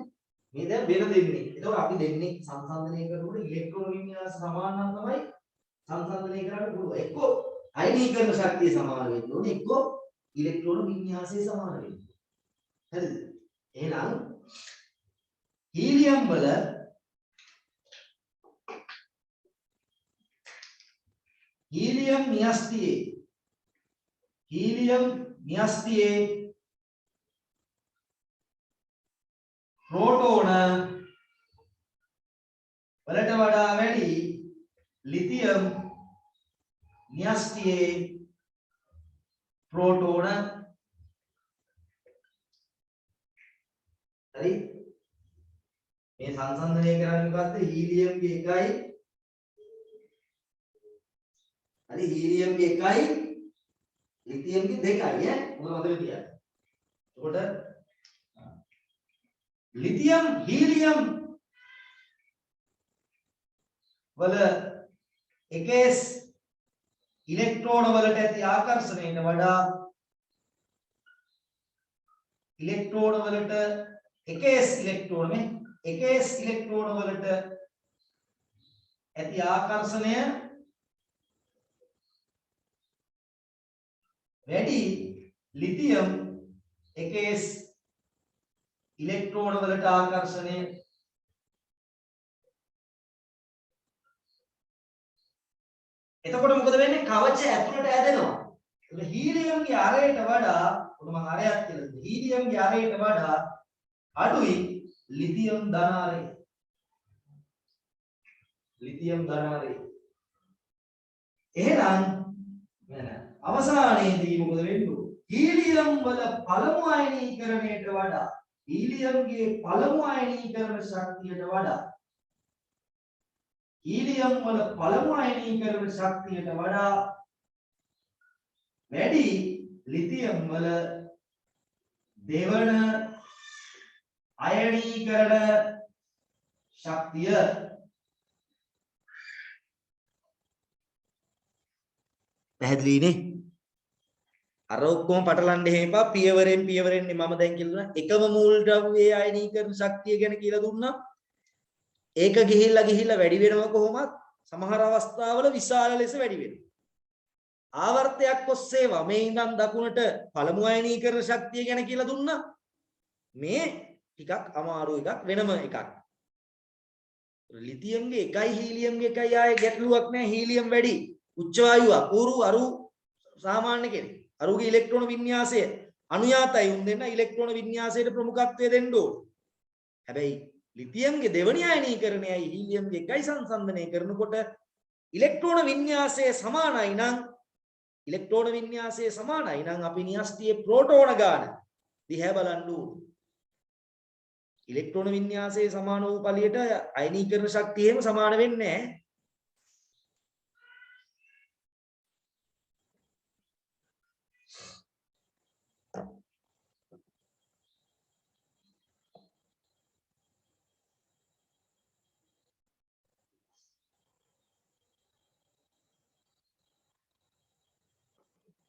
මේ දැන් වෙන දෙන්නේ. ඒතකොට අපි දෙන්නේ සංසන්දනය කරනකොට ඉලෙක්ට්‍රෝන වින්‍යාස සමාන නම් තමයි සංසන්දනය කරන්න පුළුවන්. එක්කෝ අයනීකරණ ශක්තිය සමාන වෙන්න ඕනේ. එක්කෝ ඉලෙක්ට්‍රෝන වින්‍යාසය සමාන වෙන්න ඕනේ. හරිද? එහෙනම් හීලියම් වල හීලියම් න්‍යෂ්ටියේ ප්‍රෝටෝන වලට වඩා වැඩි ලිතියම් න්‍යෂ්ටියේ ප්‍රෝටෝන හරි මේ සංසන්දනය කරන්නේ මොකද්ද? හීලියම්ගේ 1යි හරි හීලියම්ගේ 1යි ලිතියම්ගේ 2යි ඈ මොකද මතක තියාගන්න. එතකොට ලිතියම් හීලියම් වල එකස් ඉලෙක්ට්‍රෝන වලට ඇති ආකර්ෂණයට වඩා ඉලෙක්ට්‍රෝන වලට එකස් ඉලෙක්ට්‍රෝන වලට ඇති ආකර්ෂණය වැඩි ලිතියම් එකස් ඉලෙක්ට්‍රෝන වලට ආකර්ෂණය එතකොට මොකද වෙන්නේ? කවචය ඇතුළට ඇදෙනවා. ඒක හීලියම්ගේ අරයට වඩා මම අරයක් කියලා දෙන්න. හීලියම්ගේ අරයට වඩා අඩුයි ලිතියම් ධන අරය. එහෙනම් අවසානයේදී මොකද වෙන්නේ? හීලියම් වල පළමු අයනීකරණයට වඩා හීලියම්ගේ පළමු අයනීකරණ ශක්තියට වඩා හීලියම් වල පළමු අයනීකරණ ශක්තියට වඩා වැඩි ලිතියම් වල දෙවන අයනීකරණ ශක්තිය. පැහැදිලිනේ? අර ඔක්කොම පටලන්න හේපා පියවරෙන් පියවරෙන්නේ මම දැන් කියලා එකම මූලද්‍රව්‍යයේ අයනීකරණ ශක්තිය ගැන කියලා දුන්නා. ඒක ගිහිල්ලා වැඩි වෙනවා කොහොමද? සමහර අවස්ථාවල විශාල ලෙස වැඩි වෙනවා. ආවර්තයක් ඔස්සේ වමේ ඉඳන් දකුණට පළමු අයනීකරණ ශක්තිය ගැන කියලා දුන්නා. මේ ටිකක් අමාරු එකක් වෙනම එකක්. ලිතියම්ගේ එකයි හීලියම්ගේ එකයි ආයේ ගැටලුවක් නැහැ. හීලියම් වැඩි උච්ච වායුවක්. අරු සාමාන්‍ය කෙනෙක්. අරුගේ ඉලෙක්ට්‍රෝන වින්‍යාසය අනුයාතයි උන් දෙන්න ඉලෙක්ට්‍රෝන වින්‍යාසයට ප්‍රමුඛත්වය දෙන්න ඕනේ. හැබැයි ලිතියම්ගේ දෙවනි අයනීකරණයයි හීලියම්ගේ එකයි සංසන්දනය කරනකොට ඉලෙක්ට්‍රෝන වින්‍යාසය සමානයි නම් අපි න්‍යෂ්ටියේ ප්‍රෝටෝන ගාන දිහා බලන්න ඕනේ. ඉලෙක්ට්‍රෝන වින්‍යාසයේ සමාන වූ පළියට අයනීකරණ ශක්තිය එහෙම සමාන වෙන්නේ නැහැ.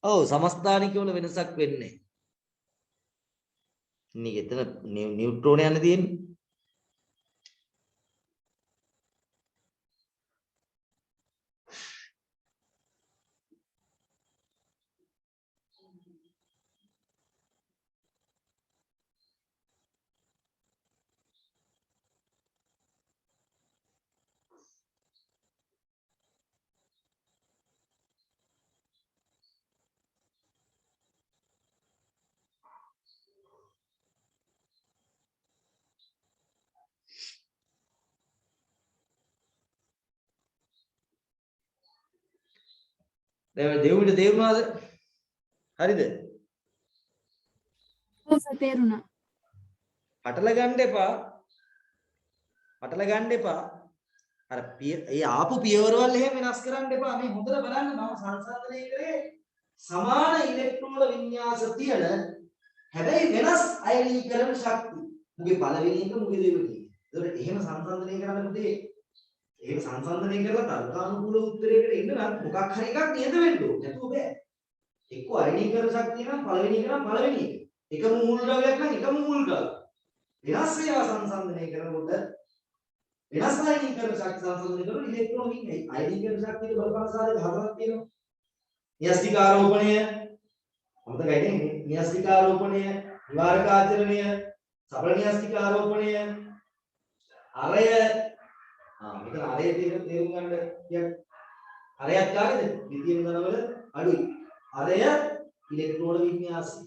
ඔව් සමස්ථානික වල වෙනසක් වෙන්නේ. ඉතින් එතන නියුට්‍රෝන යන තියෙන්නේ. දැන් දෙව්විට තේරුණාද? හරිද? ඔව් සර් තේරුණා. පටල ගන්න එපා. අර ඒ ආපු පියවරවල් එහෙම වෙනස් කරන්න එපා. මේ හොඳට බලන්න මම සංසන්දනය කරේ සමාන ඉලෙක්ට්‍රෝන වින්‍යාස තියෙන හැබැයි වෙනස් අයනීකරණ ශක්ති. මුගේ පළවෙනි එක මුගේ දෙවෙනි එක. ඒකට එහෙම සංසන්දනය කරන්න පුතේ. එහෙම සංසන්දනය කරලා තර්කානුකූල උත්තරයකට එන්න නම් මොකක් හරි එකක් නියත වෙන්න ඕනේ. නැතුව බෑ. එක්ක අයනීකරණ ශක්තිය නම් පළවෙනි එක නම් පළවෙනි එක. එකම මූල ද්‍රව්‍යයක් නම් එකම මූල ද්‍රව්‍ය. වෙනස් ඒවා සංසන්දනය කරනකොට වෙනස් අයනීකරණ ශක්ති සංසන්දනය කරන ඉලෙක්ට්‍රෝන වින්‍යාසය. අයනීකරණ ශක්තියේ බලපාන සාධක හතරක් තියෙනවා. න්‍යෂ්ටික ආරෝපණය, අමතකයි නේ. න්‍යෂ්ටික ආරෝපණය, නිවාරක ආචරණය, සඵල න්‍යෂ්ටික ආරෝපණය, අරය මෙතන අරය තේරුම් ගන්න කියන්නේ අරයක් කාගේද? ලිතියම් ධනවල අඩුයි. අරය ඉලෙක්ට්‍රෝන වින්‍යාසය.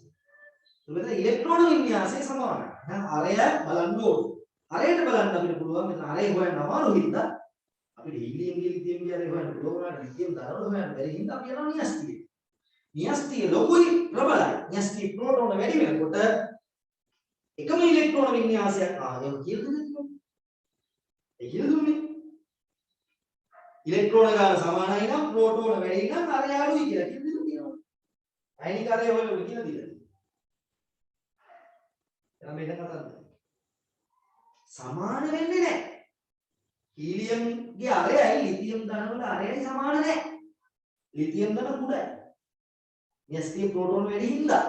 මෙතන ඉලෙක්ට්‍රෝන වින්‍යාසය සමානයි. දැන් අරය බලන්න ඕනේ. අරයට බලන්න අපිට පුළුවන් මෙතන අරය හොයන්න අමාරු හින්දා අපිට හීලියම්ගේ ලිතියම්ගේ අරය හොයන්න පුළුවන් වුණාට ලිතියම් ධනවල හොයන්න බැරි හින්දා අපි යනවා න්‍යෂ්ටිකේ. න්‍යෂ්ටිය ලොකුයි ප්‍රබලයි. න්‍යෂ්ටිය ප්‍රෝටෝන වැඩි වෙනකොට එකම ඉලෙක්ට්‍රෝන වින්‍යාසයක් ආයෙම කියලා දෙන්නේ. ඒ කියලා දුන්නේ. ඉලෙක්ට්‍රෝන ගාන සමානයි නම් ප්‍රෝටෝන වැඩි නම් අරය අඩුයි කියලා කියනවා. අයනික අරය හොයන්න කියලා දීලා. එහෙනම් මේක කතාවද? සමාන වෙන්නේ නැහැ. හීලියම්ගේ අරයයි ලිතියම් ධනවල අරයයි සමාන නැහැ. ලිතියම් ධන කුඩයි. න්‍යෂ්ටික ප්‍රෝටෝන වැඩි හින්දා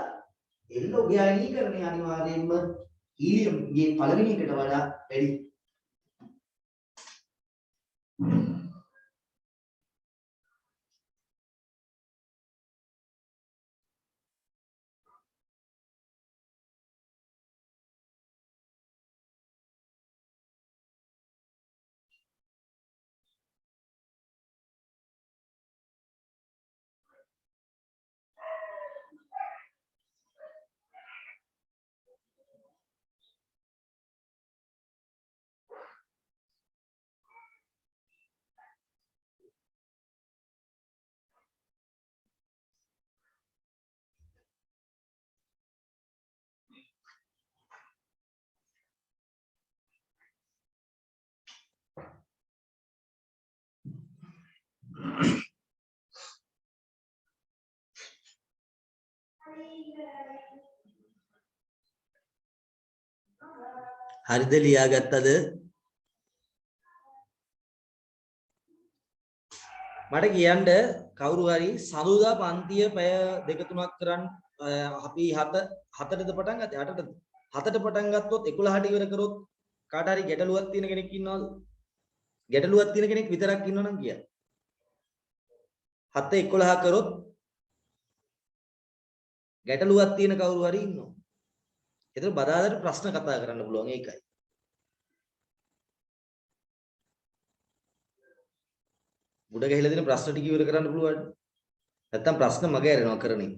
එල්ලෝගේ අයනීකරණය අනිවාර්යයෙන්ම හීලියම්ගේ පළවෙනි එකට වඩා වැඩි. හරිද ලියාගත්තද? මට කියන්න කවුරු හරි සඳුදා පන්තිය පැය 2-3ක් කරන් අපි 7ටද පටන් ගත්තේ 8ටද 7ට පටන් ගත්තොත් 11ට ඉවර කරොත් කාට හරි ගැටලුවක් තියෙන කෙනෙක් ඉන්නවද? ගැටලුවක් තියෙන කෙනෙක් විතරක් ඉන්නවනම් කියන්න. 7:11 කරොත් ගැටලුවක් තියෙන කවුරු හරි ඉන්නවා. ඒතර බදාදාට ප්‍රශ්න කතා කරන්න පුළුවන් ඒකයි. උඩ ගහලා දෙන ප්‍රශ්න ටික ඉවර කරන්න පුළුවන්. නැත්තම් ප්‍රශ්න මගේ ඇරෙනවා කරන්නේ.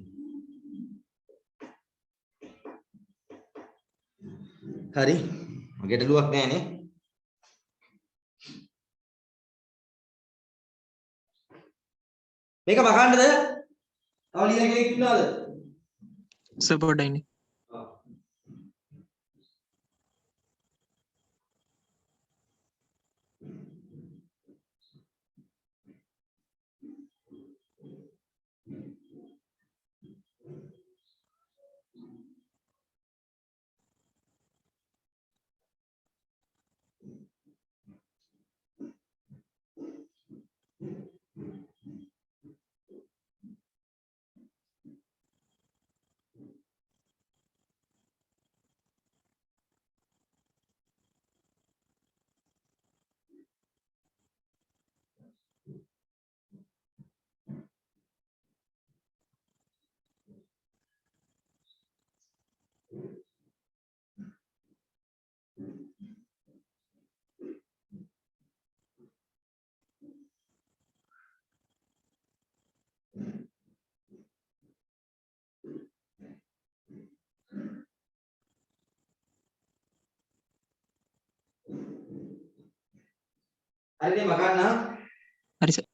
හරි. ගැටලුවක් නැහැ නේ. මේක වහන්නද? තව ලියන කෙනෙක් ඉන්නවද? සපෝටයිනේ. හරිනේ මකන්න. හරි සර්.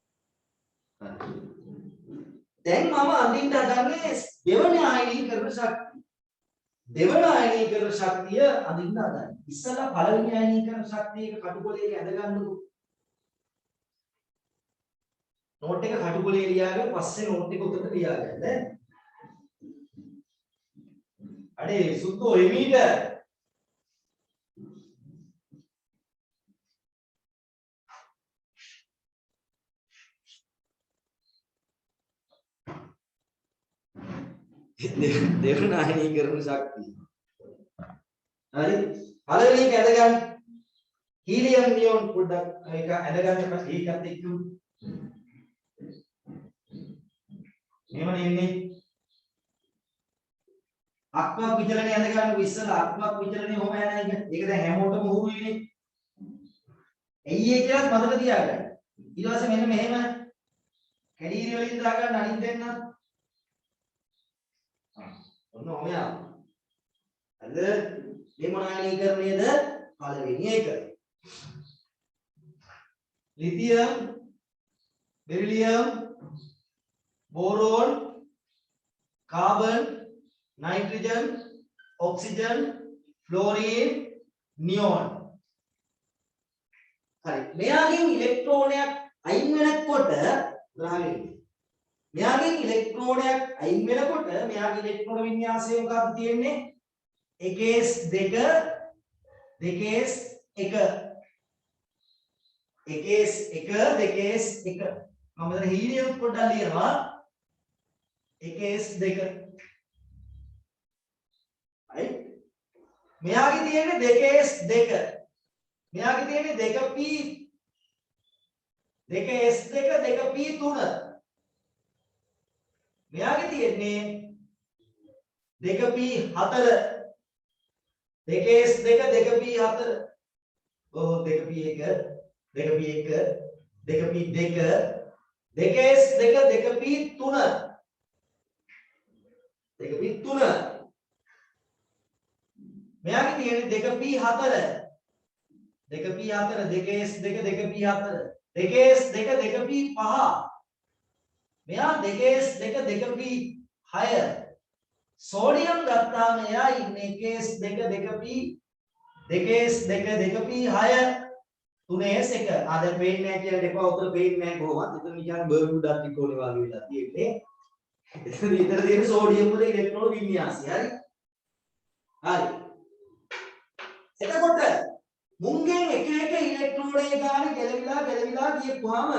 දැන් මම අඳින්න හදන්නේ දෙවන ආයනීකරණ ශක්තිය. දෙවන ආයනීකරණ ශක්තිය අඳින්න හදන්නේ. ඉස්සලා පළවෙනි ආයනීකරණ ශක්තියක කටුකොලේ ඇද ගන්නකො. නෝට් එක කටුකොලේ ලියාගෙන පස්සේ නෝට් එක උඩට ලියාගන්න. අඩේ සුත්තෝ එමීට දෙවන ආයනීකරණ ශක්තිය. හරි. පළවෙනි එක ඇද ගන්න. හීලියම් නියොන් පොඩ්ඩක් ඒක ඇද ගන්න පස්සේ ඒකත් එක්ක එහෙමනේ ඉන්නේ. අක්මක් විචලනය ඇද ගන්න ඉස්සලා අක්මක් විචලනය කොහොම යන එක. ඒක දැන් හැමෝටම උරු වෙන්නේ. ඇයි ඒ කියලාත් මතක තියාගන්න. ඊට පස්සේ මෙන්න මෙහෙම කැඩීරි වලින් දාගන්න අනිත් දෙන්න. ඔන්න ඔහම යනවා. හරිද? මේ මොන ආයනීකරණයද? පළවෙනි එක. Lithium, beryllium, boron, carbon, nitrogen, oxygen, fluorine, neon. හරි. මෙයාගෙන් ඉලෙක්ට්‍රෝනයක් අයින් වෙනකොට ග්‍රහණය. මෙයාගෙන් ඉලෙක්ට්‍රෝනයක් අයින් වෙනකොට මෙයාගේ ඉලෙක්ට්‍රෝන වින්‍යාසය මොකක්ද තියෙන්නේ? 1s2 2s1 1s1 2s1 මම මෙතන හීලියම් පොඩ්ඩක් ලියනවා 1s2 right මෙයාගේ තියෙන්නේ 2s2 මෙයාගේ තියෙන්නේ 2p 2s2 2p3 මෙයාගේ තියෙන්නේ 2p4 2s2 2p4 ඔව් 2p1 2p1 2p2 2s2 2p3 2p3 මෙයාගේ තියෙන්නේ 2p4 2p4 2s2 2p4 2s2 2p5 මෙයා 2s2 2p6 සෝඩියම් ගත්තාම එයා ඉන්නේ 1s2 2p 2s2 2p6 3s1 ආ දැන් පේන්නේ නැහැ කියලා දෙපා උතර පේන්නේ නැහැ කොහොමද? එතන නිකන් බර්මුඩා ත්‍රිකෝණේ වගේ වෙලා තියෙන්නේ. එතන විතර තියෙන සෝඩියම් වල ඉලෙක්ට්‍රෝන වින්‍යාසය. හරි. හරි. එතකොට මුංගෙන් එක එක ඉලෙක්ට්‍රෝනයේ ගාන ගැලවිලා ගියපුවාම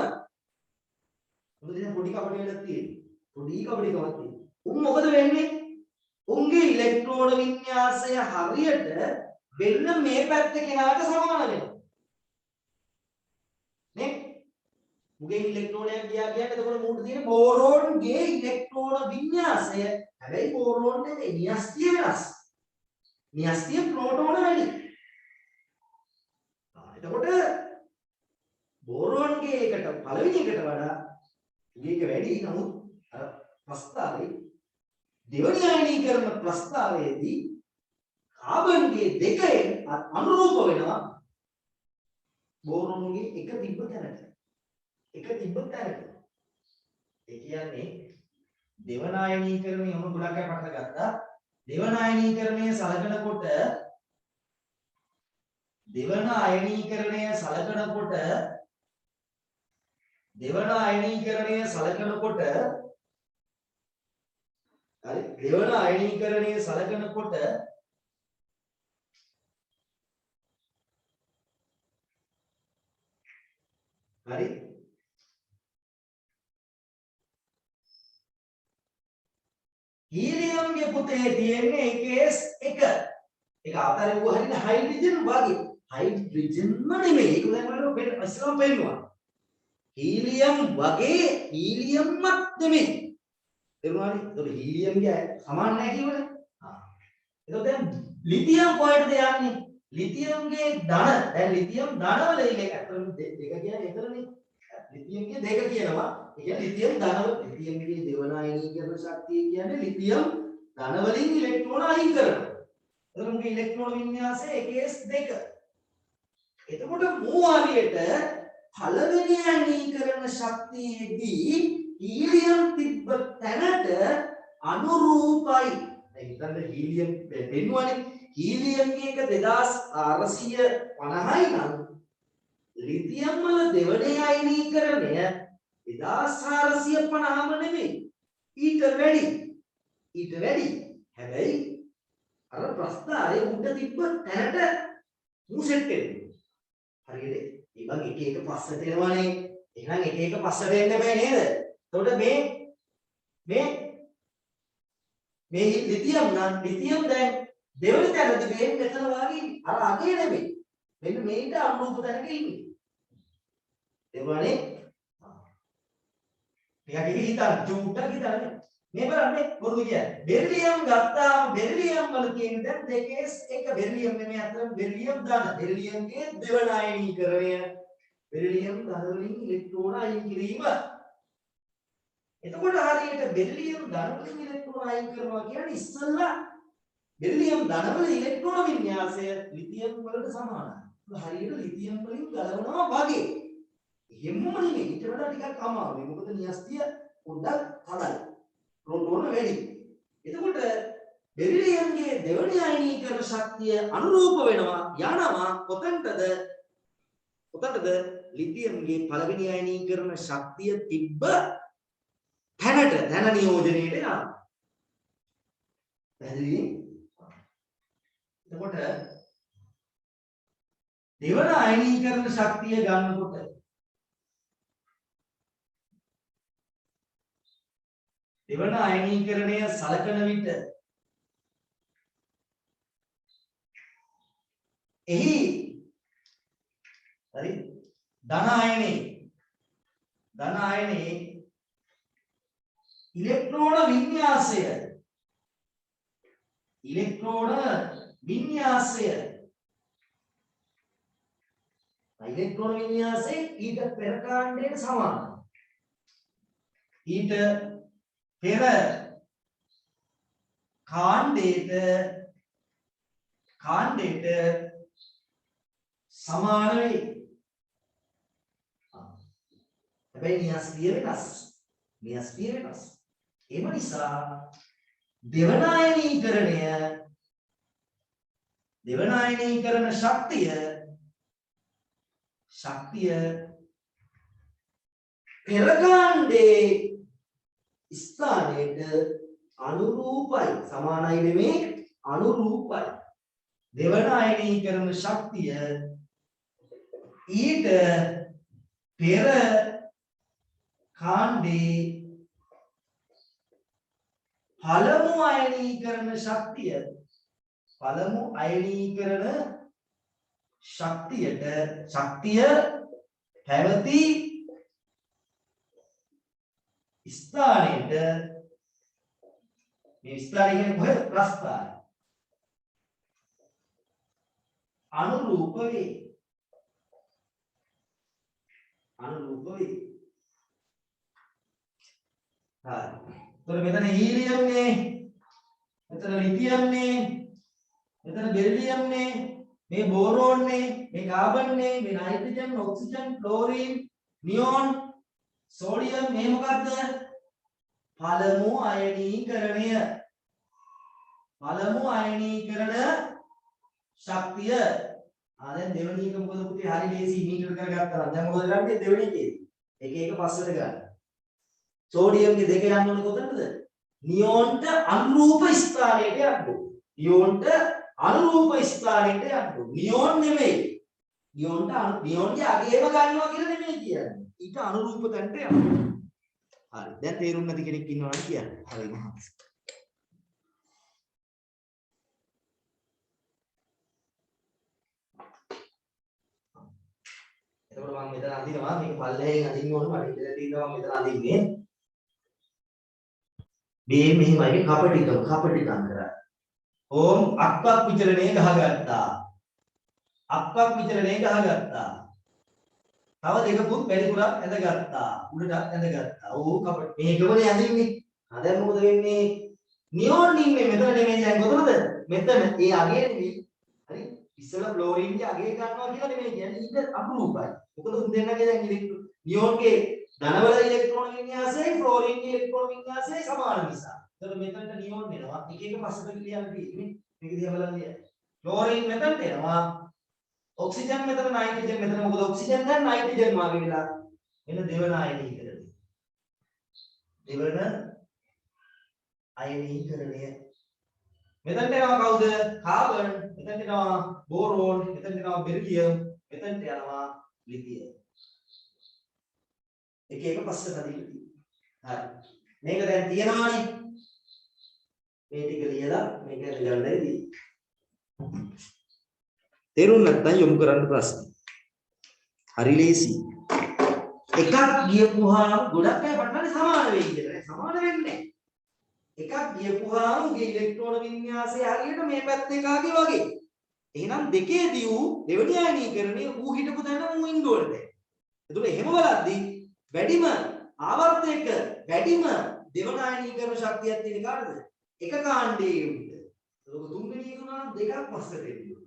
මොකද දැන් පොඩි කපටි වෙලක් තියෙන්නේ. පොඩි කපටි කමක් තියෙන්නේ. උන් මොකද වෙන්නේ? උන්ගේ ඉලෙක්ට්‍රෝන වින්‍යාසය හරියට වෙන්න මේ පැත්තේ කෙනාට සමාන වෙනවා. නේ? මුගේ ඉලෙක්ට්‍රෝනයක් ගියා කියන්නේ එතකොට මූට තියෙන බෝරෝන්ගේ ඉලෙක්ට්‍රෝන වින්‍යාසය හැබැයි බෝරෝන් නෙමෙයි නියස්තිය වෙනස්. නියස්තිය ප්‍රෝටෝන වැඩි. එතකොට බෝරෝන්ගේ එකට පළවෙනි එකට වඩා මේක වැඩි. නමුත් අර ප්‍රස්තාවයේ දෙවනි අයනීකරණ ප්‍රස්තාවයේදී කාබන්ගේ දෙකෙන් අනුරූප වෙනවා බෝරෝන්ගේ එක තිබ්බ තැනට. එක තිබ්බ තැනට. ඒ කියන්නේ දෙවන අයනීකරණය මොන ගොඩක් අය පටල ගත්තා. දෙවන අයනීකරණය සලකනකොට දෙවන අයනීකරණය සලකනකොට හරි දෙවන අයනීකරණය සලකනකොට හරි දෙවන හීලියම්ගේ පුතේ තියෙන්නේ කේස් 1. ඒක ආතරේ වුව හරින හයිඩ්‍රජන් වගේ. හයිඩ්‍රජන්ම නෙමෙයි. ඒක දැන් වල ඉස්සරහම පෙන්නනවා. හීලියම් වගේ හීලියම්මත් නෙමෙයි. තේරුණානේ? ඒතකොට හීලියම්ගේ සමාන නැහැ කියවනේ. එතකොට දැන් ලිතියම් කොහෙටද යන්නේ? ලිතියම්ගේ ධන. දැන් ලිතියම් ධනවල ඉන්නේ අතරම දෙක කියන්නේ එතරනේ. ලිතියම්ගේ දෙක කියනවා. ඒ කියන්නේ ලිතියම් ධනවල ලිතියම්ගේ දෙවන අයනීකරණ ශක්තිය කියන්නේ ලිතියම් ධන වලින් ඉලෙක්ට්‍රෝන අයින් කරනවා. එතකොට මුගේ ඉලෙක්ට්‍රෝන වින්‍යාසය 1s2. එතකොට මූ හරියට පළවෙනි අයනීකරණ ශක්තියේදී හීලියම් තිබ්බ තැනට අනුරූපයි. දැන් හිතන්න හීලියම් දෙන්නුවනේ. හීලියම්ගේ එක 2450යි නම් ලිතියම් වල දෙවනේ අයනීකරණය 2450ම නෙමෙයි. ඊට වැඩි. හැබැයි අර ප්‍රස්තාරයේ උඩ තිබ්බ තැනට මූ සෙට් වෙනවා. හරියට ඉතින් එක එක පස්සට එනවනේ. එහෙනම් එක එක පස්සට එන්න බෑ නේද? එතකොට මේ ලිතියම් නම් ලිතියම් දැන් දෙවෙනි තැනදී මේ මෙතන වාගේ අර අගේ නෙමෙයි. මෙන්න මේකට අනුරූප තැනක ඉන්නේ. එවනේ ටිකක් හිතන්න චුට්ටක් හිතන්න. මේ බලන්න මොකද කියන්නේ? බෙරිලියම් ගත්තාම බෙරිලියම් වල තියෙන දැන් දෙකේස් එක බෙරිලියම් නෙමෙයි අතන බෙරිලියම් ධන. බෙරිලියම්ගේ දෙවන අයනීකරණය බෙරිලියම් ධන වලින් ඉලෙක්ට්‍රෝන අයින් කිරීම. එතකොට හරියට බෙරිලියම් ධන වලින් ඉලෙක්ට්‍රෝන අයින් කරනවා කියන්නේ ඉස්සෙල්ලා බෙරිලියම් ධන වල ඉලෙක්ට්‍රෝන වින්‍යාසය ලිතියම් වලට සමානයි. හරියට ලිතියම් වලින් ගලවනවා වගේ. එහෙමම නෙමෙයි. ඊට වඩා ටිකක් අමාරුයි. මොකද න්‍යෂ්ටිය පොඩ්ඩක් හදයි. ප්‍රෝටෝන වැඩි. එතකොට බෙරිලියම්ගේ දෙවනි අයනීකරණ ශක්තිය අනුරූප වෙනවා යනවා කොතනටද? ලිතියම්ගේ පළවෙනි අයනීකරණ ශක්තිය තිබ්බ තැනට ධන නියෝජනයේට යනවා. පැහැදිලි? එතකොට දෙවන අයනීකරණ ශක්තිය ගන්නකොට දෙවන අයනීකරණය සලකන විට එහි හරි ධන අයනයේ ඉලෙක්ට්‍රෝන වින්‍යාසය ඊට පෙර කාණ්ඩයට සමානයි. ඊට පෙර කාණ්ඩයට සමාන වෙයි. හැබැයි න්‍යෂ්ටිය වෙනස්. ඒ නිසා දෙවන අයනීකරණ ශක්තිය පෙර කාණ්ඩේ ස්ථානයට අනුරූපයි. සමානයි නෙමේ අනුරූපයි. දෙවන අයනීකරණ ශක්තිය ඊට පෙර කාණ්ඩේ පළමු අයනීකරණ ශක්තියට ශක්තිය පැවති ස්ථානයට මේ ස්ථානය කියන්නේ කොහෙද? ප්‍රස්ථානය. අනුරූප වේ. හරි. එතකොට මෙතන හීලියම් නේ. මෙතන ලිතියම් නේ. මෙතන බෙරිලියම් නේ. මේ බෝරෝන් නේ. මේ කාබන් නේ. මේ නයිට්‍රජන්, ඔක්සිජන්, ක්ලෝරින්, නියෝන්, සෝඩියම් මේ මොකද්ද? පළමු අයනීකරණය. පළමු අයනීකරණ ශක්තිය. දැන් දෙවෙනි එක මොකද පුතේ? හරි ලේසි මීටර කරගත්තා නම් දැන් මොකද කරන්නේ? දෙවෙනි එකේ එක එක පස්සට ගන්න. සෝඩියම්ගේ දෙක යන්න ඕනේ කොතනද? නියෝන්ට අනුරූප ස්ථානයට යන්න ඕනේ. නියෝන්ට අනුරූප ස්ථානයට යන්න ඕනේ. නියෝන් නෙමෙයි. නියෝන්ගේ අගේම ගන්නවා කියලා නෙමෙයි කියන්නේ. ඊට අනුරූප තැනට යනවා. හරි. දැන් තේරුම් නැති කෙනෙක් ඉන්නවා නම් කියන්න. හරි මහත්. එතකොට මම මෙතන අඳිනවා මේක පල්ලෙහෙන් අඳින්න ඕනේ මට ඉඳලා තියෙනවා මම මෙතන අඳින්නේ මේ මෙහිමයි කපටිකම් කරා ඕම් අක්කක් විචලනේ ගහගත්තා තව දෙකකුත් වැඩිපුරක් ඇඳගත්තා උඩට ඇඳගත්තා ඕ කපට මේකමනේ අඳින්නේ දැන් මොකද වෙන්නේ නියෝන් ඉන්නේ මෙතන නෙමෙයි දැන් කොතනද මෙතන ඒ අගේ නෙමෙයි හරි ඉස්සෙල්ලා ක්ලෝරින්ගේ අගේ ගන්නවා කියලා නෙමෙයි කියන්නේ ඊට අනුරූපයි මොකද උන් දෙන්නගේ දැන් නියෝන්ගේ ධනවල ඉලෙක්ට්‍රෝන වින්‍යාසය ක්ලෝරින්ගේ ඉලෙක්ට්‍රෝන වින්‍යාසය සමාන නිසා. ඒතර මෙතනට නියෝන් එනවා. එක එක පස්සට ලියන්න තියෙන්නේ. මේක දිහා බලන්න ලියන්න. ක්ලෝරින් මෙතනට එනවා. ඔක්සිජන් මෙතන නයිට්‍රජන් මෙතන මොකද ඔක්සිජන් දැන් නයිට්‍රජන් වාගේ වෙලා එන දෙවන අයනීකරණය. මෙතනට එනවා කවුද? කාබන්, මෙතනට එනවා බෝරෝන්, මෙතනට එනවා බෙරිලියම්, මෙතනට යනවා ලිතියම්. එක එක පස්සට හදින්න තියෙනවා. හරි. මේක දැන් තියනවානේ. මේ ටික ලියලා මේක ගන්නයි තියෙන්නේ. තේරුම් නැත්නම් යොමු කරන්න ප්‍රශ්න. හරි ලේසි. එකක් ගියපුවාම ගොඩක් අය පටලන්නේ සමාන වෙයි කියලා. සමාන වෙන්නේ නැහැ. එකක් ගියපුවාම උගේ ඉලෙක්ට්‍රෝන වින්‍යාසය හරියට මේ පැත්තේ කාගේ වගේ. එහෙනම් දෙකේදී ඌ දෙවෙනි අයනීකරණයේ ඌ හිටපු තැන ඌ ඉන්න ඕනේ. එතකොට එහෙම බලද්දී වැඩිම ආවර්තයක වැඩිම දෙවන අයනීකරණ ශක්තියක් තියෙන කාටද? එක කාණ්ඩයේ උඩ. ඒක තුන්වෙනි එක උනා නම් දෙකක් පස්සට එන්නේ.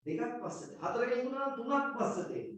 දෙකක් පස්සට. හතරක ඉන්නවා නම් තුනක් පස්සට එන්නේ.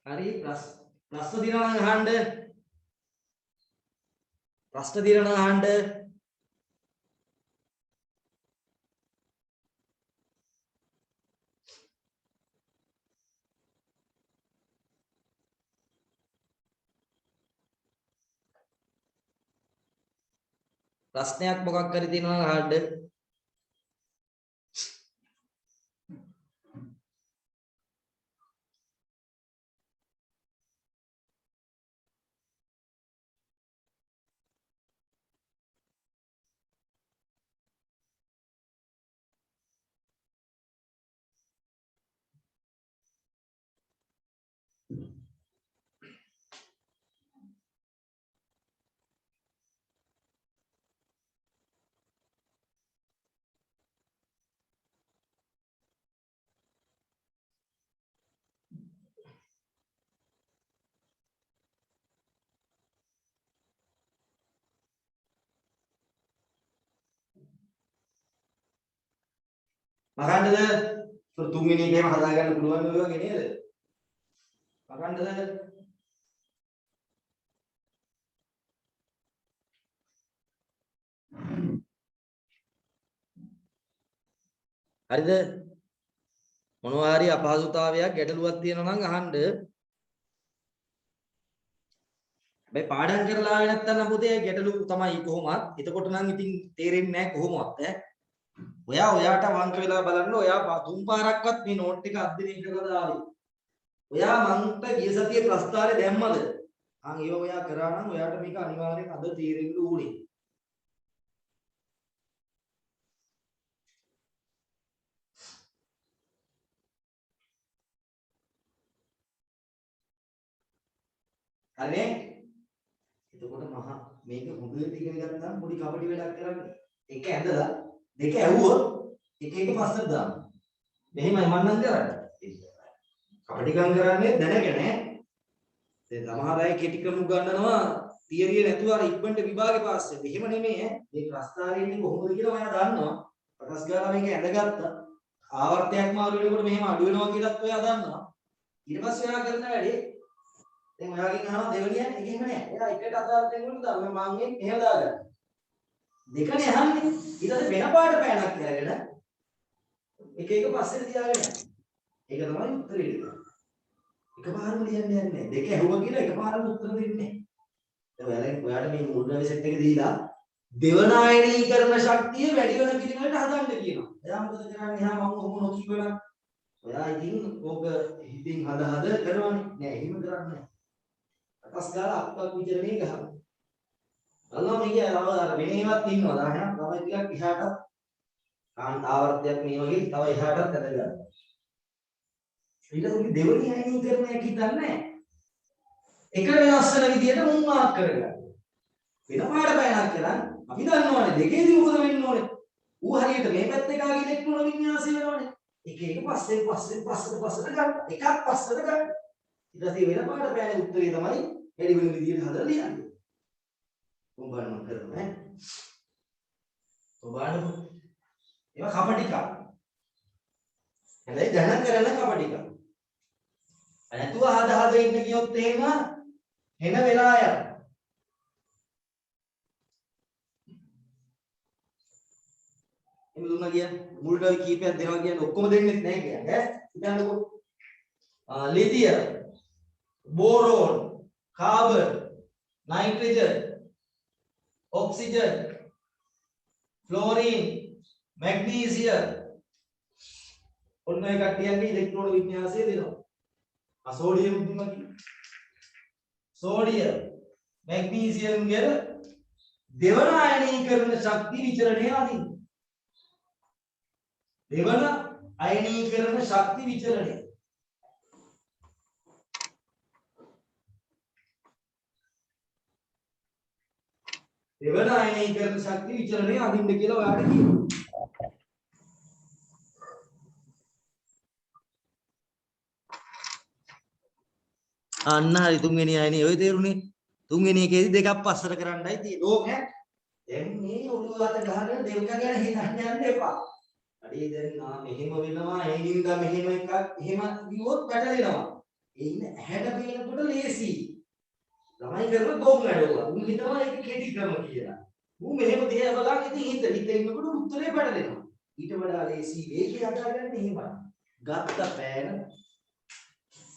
හරි ප්‍රශ්න දිනනවා නම් අහන්න. ප්‍රශ්න දිනනවා අහන්න. ප්‍රශ්නයක් මොකක් හරි තියෙනවා නම් අහන්න. මකන්නද? තුන්වෙනි එකේම හදාගන්න පුළුවන් ඔය වගේ නේද? මකන්නද? හරිද? මොනවා හරි අපහසුතාවයක් ගැටලුවක් තියෙනවා නම් අහන්න. හැබැයි පාඩම් කරලා ආවේ නැත්තම් පුතේ ගැටලු තමයි කොහොමත්. එතකොට නම් ඉතින් තේරෙන්නේ නැහැ කොහොමවත් ඈ. ඔයාට වංක වෙලා බලන්න. ඔයා තුන් පාරක්වත් මේ නෝට් එක අධ්‍යයනය කරලා දාවේ. ඔයා මන්ට ගිය සතියේ ප්‍රස්තාරේ දැම්මද? ඒව ඔයා කරා නම් ඔයාට මේක අනිවාර්යෙන් අද තේරෙන්න ඕනේ. හරිනේ? එතකොට මහා මේක හොඳට ඉගෙන ගත්තාම පොඩි කබඩි වැඩක් කරන්නේ. එක ඇඳලා දෙක ඇහුවොත් එක එක පස්සට දාන්න. මෙහෙමයි මම නම් කරන්නේ. කබඩිකම් කරන්නේ දැනගෙන. දැන් සමහර අය කෙටි ක්‍රම උගන්වනවා තියරිය නැතුව අර ඉක්මනට විභාගේ පාස් වෙන්න. එහෙම නෙමෙයි ඈ. මේ ප්‍රස්තාරයේ ඉන්නේ කොහොමද කියලා ඔයා දන්නවා. ප්‍රකාශ ගාලා මේක ඇඳගත්තා. ආවර්තයක් මාරු වෙනකොට මෙහෙම අඩු වෙනවා කියලාත් ඔයා දන්නවා. ඊට පස්සේ ඔයා කරන වැඩේ දැන් ඔයාගෙන් අහනවා දෙවෙනියන් එකෙම නෑ. එයා එකට අදාළයෙන් වුණ දා මම එහෙම දාගන්න. දෙකනේ අහන්නේ. ඊට පස්සේ වෙන පාඩ පෑනක් කරගෙන එක එක පස්සේ තියාගෙන යන්න. ඒක තමයි උත්තරේ දෙක. එකපාරම ලියන්න යන්නේ නෑ. දෙක ඇහුවා කියලා එකපාරම උත්තර දෙන්නේ නෑ. ඔයාට මේ මුල්ගාවේ සෙට් එක දීලා දෙවන ආයනීකරණ ශක්තිය වැඩි වෙන පිළිවෙලට හදන්න කියනවා. එයා මොකද කරන්නේ? එහා මම ඔහොම නොකියවනම් ඔයා ඉතින් ඕක හිතින් හද කරනවනේ. නෑ එහෙම කරන්නේ නෑ. අකස් ගාලා අක්කක් විතරනේ ගහනවා. අල්ලා මේකේ අර වෙනේවත් ඉන්නවා. දැන් තමයි ටිකක් එහාට ආවර්තයක් මේ වගේ තව එහාටත් ඇදගන්න. ඊට පස්සේ දෙවෙනි ආයනීකරණයක් හිතන්නේ නෑ. එක වෙනස් වෙන විදියට මුන් මාක් කරගන්න. වෙන පාඩ බයනක් කරන් අපි දන්නවනේ දෙකේදී මොකද වෙන්න ඕනේ. ඌ හරියට මේ පැත්තේ කාගේ ඉලෙක්ට්‍රෝන වින්‍යාසය වෙනවනේ. එක එක පස්සට ගන්න. එකක් පස්සට ගන්න. ඊට පස්සේ වෙන පාඩ බයනේ උත්තරේ තමයි වැඩි වෙන විදියට හදලා ලියන්නේ. උඹන්න කරනවා ඈ. ඔබාන ඒවා කපටිකා. හැබැයි දැනන් කරන කපටිකා. නැතුව හද ඉන්න කියොත් එහෙම එන වෙලා යනවා. එමු දුන්නා කියන්නේ මුල්ට කීපයක් දෙනවා කියන්නේ ඔක්කොම දෙන්නේ නැහැ කියන්නේ ඈ. හිතන්නකෝ. Lithium, boron, carbon, nitrogen, oxygen, fluorine, magnesium ඔන්න ඒ කට්ටියන්ගේ ඉලෙක්ට්‍රෝන වින්‍යාසය දෙනවා. සෝඩියම් දුන්නා කියන්නේ. සෝඩියම්, මැග්නීසියම් වල දෙවන අයනීකරණ ශක්ති විචලනය අදින්න. දෙවන අයනීකරණ ශක්ති විචලනය. දෙවන අයනීකරණ ශක්ති විචලනය අදින්න කියලා ඔයාලට කියනවා. අන්න හරි තුන්වෙනි අයනේ ඔය තේරුනේ. තුන්වෙනි එකේදී දෙකක් පස්සට කරන්නයි තියෙන්නේ. ඕක ඈ. දැන් මේ ඔළුව අත ගහගෙන දෙවක ගැන හිතන්න යන්න එපා. අඩේ දැන් මෙහෙම වෙනවා එනින්ද මෙහෙම එකක් එහෙම කිව්වොත් පැටලෙනවා. ඒ ඉන්න ඇහැට පේනකොට ලේසි. ළමයි කරන ගොම් වැඩවල. උන් හිතනවා ඒක කෙටි ක්‍රම කියලා. උන් මෙහෙම දිහා බලන් ඉතින් හිත ඉන්නකොට උත්තරේ පැටලෙනවා. ඊට වඩා ලේසි වේගය හදාගන්න එහෙමයි. ගත්ත පෑන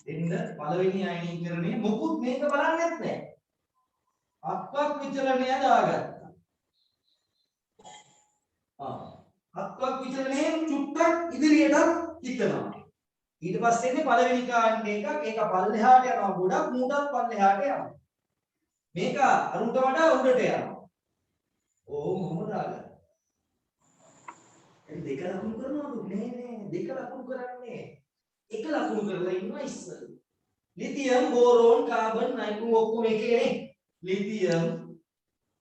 එන්න පළවෙනි අයනීකරණය මොකුත් මේක බලන්නෙත් නැහැ. අක්වක් විචලනය දාගත්තා. අක්වක් විචලනයෙන් චුට්ටක් ඉදිරියට හිතනවා. ඊට පස්සේ එන්නේ පළවෙනි කාණ්ඩ එකක්. ඒක පල්ලෙහාට යනවා ගොඩක් මූටත් පල්ලෙහාට යනවා. මේක අරුන්ට වඩා උඩට යනවා. ඕම කොහොමද දාගන්නේ? ඒ දෙක ලකුණු කරනවද? නෑ දෙක ලකුණු කරන්නේ. එක ලකුණු කරලා ඉන්නවා ඉස්සර. ලිතියම් බෝරෝන් කාබන් නයිට්‍රෝජන් ඔක්කොම එකනේ. ලිතියම්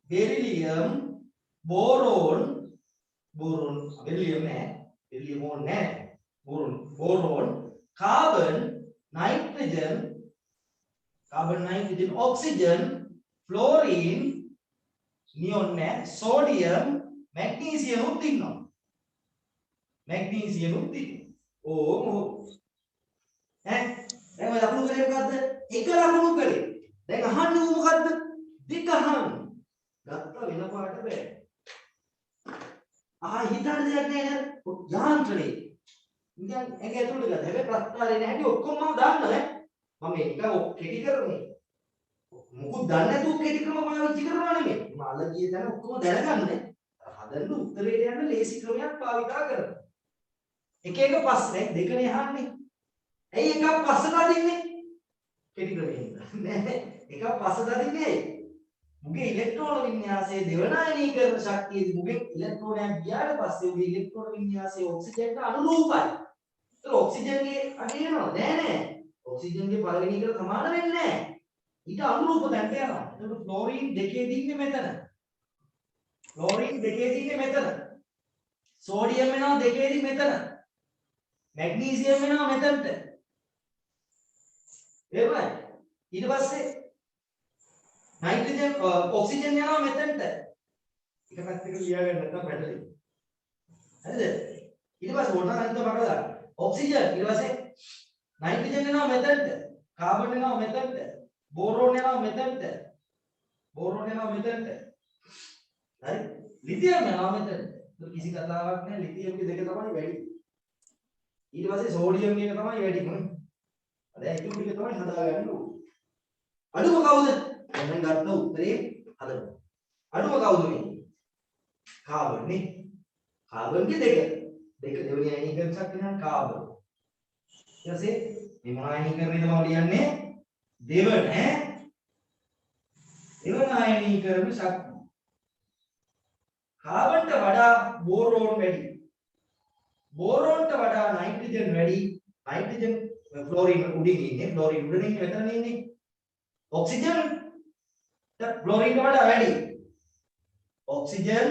බෙරිලියම් බෝරෝන් බෙරිලියම් නෑ. බෙරිලියම් ඕනේ නෑ. Boron carbon nitrogen oxygen fluorine neon නෑ sodium magnesium උත් ඉන්නවා. magnesium උත් ඉන්නවා. ඕම ඈ දැන් ඔය ලකුණු කරේ මොකද්ද? එක ලකුණු කරේ. දැන් අහන්නේ මොකද්ද? දෙක අහන්න. ගත්ත වෙන පාට බෑ. හිතන්න දෙයක් නෑ නේද? යාන්ත්‍රණේ. නිකන් ඇඟ ඇතුළට ගත්තා. හැබැයි ප්‍රස්තාරේ නැහැ ඔක්කොම මම දන්නවා ඈ. මම මේක කෙටි කරන්නේ. මොකුත් දන්නේ නැතුව කෙටි ක්‍රම පාවිච්චි කරනවා නෙමෙයි. මම අල්ලගිය දැන ඔක්කොම දැනගන්නේ. හදන්න උත්තරේට යන්න ලේසි ක්‍රමයක් භාවිතා කරනවා. එක එක ප්‍රශ්නේ දෙකනේ අහන්නේ. ඇයි එකක් පස්සට අදින්නේ? කෙටි ක්‍රමයෙන්. නෑ. එකක් පස්සට අදින්නේ ඇයි? මුගේ ඉලෙක්ට්‍රෝන වින්‍යාසයේ දෙවනායනීකරණ ශක්තියදී මුගේ ඉලෙක්ට්‍රෝනයක් ගියාට පස්සේ උගේ ඉලෙක්ට්‍රෝන වින්‍යාසයේ ඔක්සිජන්ට අනුරූපයි. ඒක ඔක්සිජන්ගේ අඩේනවා නෑ. ඔක්සිජන්ගේ පළවෙනි එකට සමාන වෙන්නේ නෑ. ඊට අනුරූප තැනට යනවා. එතකොට ක්ලෝරින් දෙකේ දින්නේ මෙතන. සෝඩියම් වෙනවා දෙකේදී මෙතන. මැග්නීසියම් වෙනවා මෙතනට. එහෙමයි. ඊට පස්සේ නයිට්‍රජන් ඔක්සිජන් යනවා මෙතනට. එක පැත්තකට ලියාගන්න නැත්නම් පැටලෙයි. හරිද? ඊට පස්සේ ඕන අනිත් බඩ දාන්න. ඔක්සිජන් ඊට පස්සේ නයිට්‍රජන් යනවා මෙතනට. කාබන් යනවා මෙතනට. බෝරෝන් යනවා මෙතනට. හරි? ලිතියම් යනවා මෙතනට. ඒක කිසි කතාවක් නැහැ. ලිතියම්ගේ දෙක තමයි වැඩි. ඊට පස්සේ සෝඩියම් එක තමයි වැඩිම. දැන් ඒක ටික තමයි හදාගන්න ඕනේ. අඩුම කවුද? දැන් ගත්ත උත්තරේ හදමු. අඩුම කවුද මේ? කාබන් නේ. කාබන්ගේ දෙක. දෙවෙනි අයනීකරණ ශක්තිය නම් කාබන්. ඊට පස්සේ මේ මොන අයනීකරණයද මම ලියන්නේ? දෙවන අයනීකරණ ශක්තිය. කාබන්ට වඩා බෝරෝන් වැඩි. බෝරෝන්ට වඩා නයිට්‍රජන් වැඩි. නයිට්‍රජන් ෆ්ලෝරින් උඩින් ඉන්නේ. ෆ්ලෝරින් උඩින් ඉන්නේ මෙතන ඉන්නේ. ඔක්සිජන් ෆ්ලෝරින්ට වඩා වැඩි. ඔක්සිජන්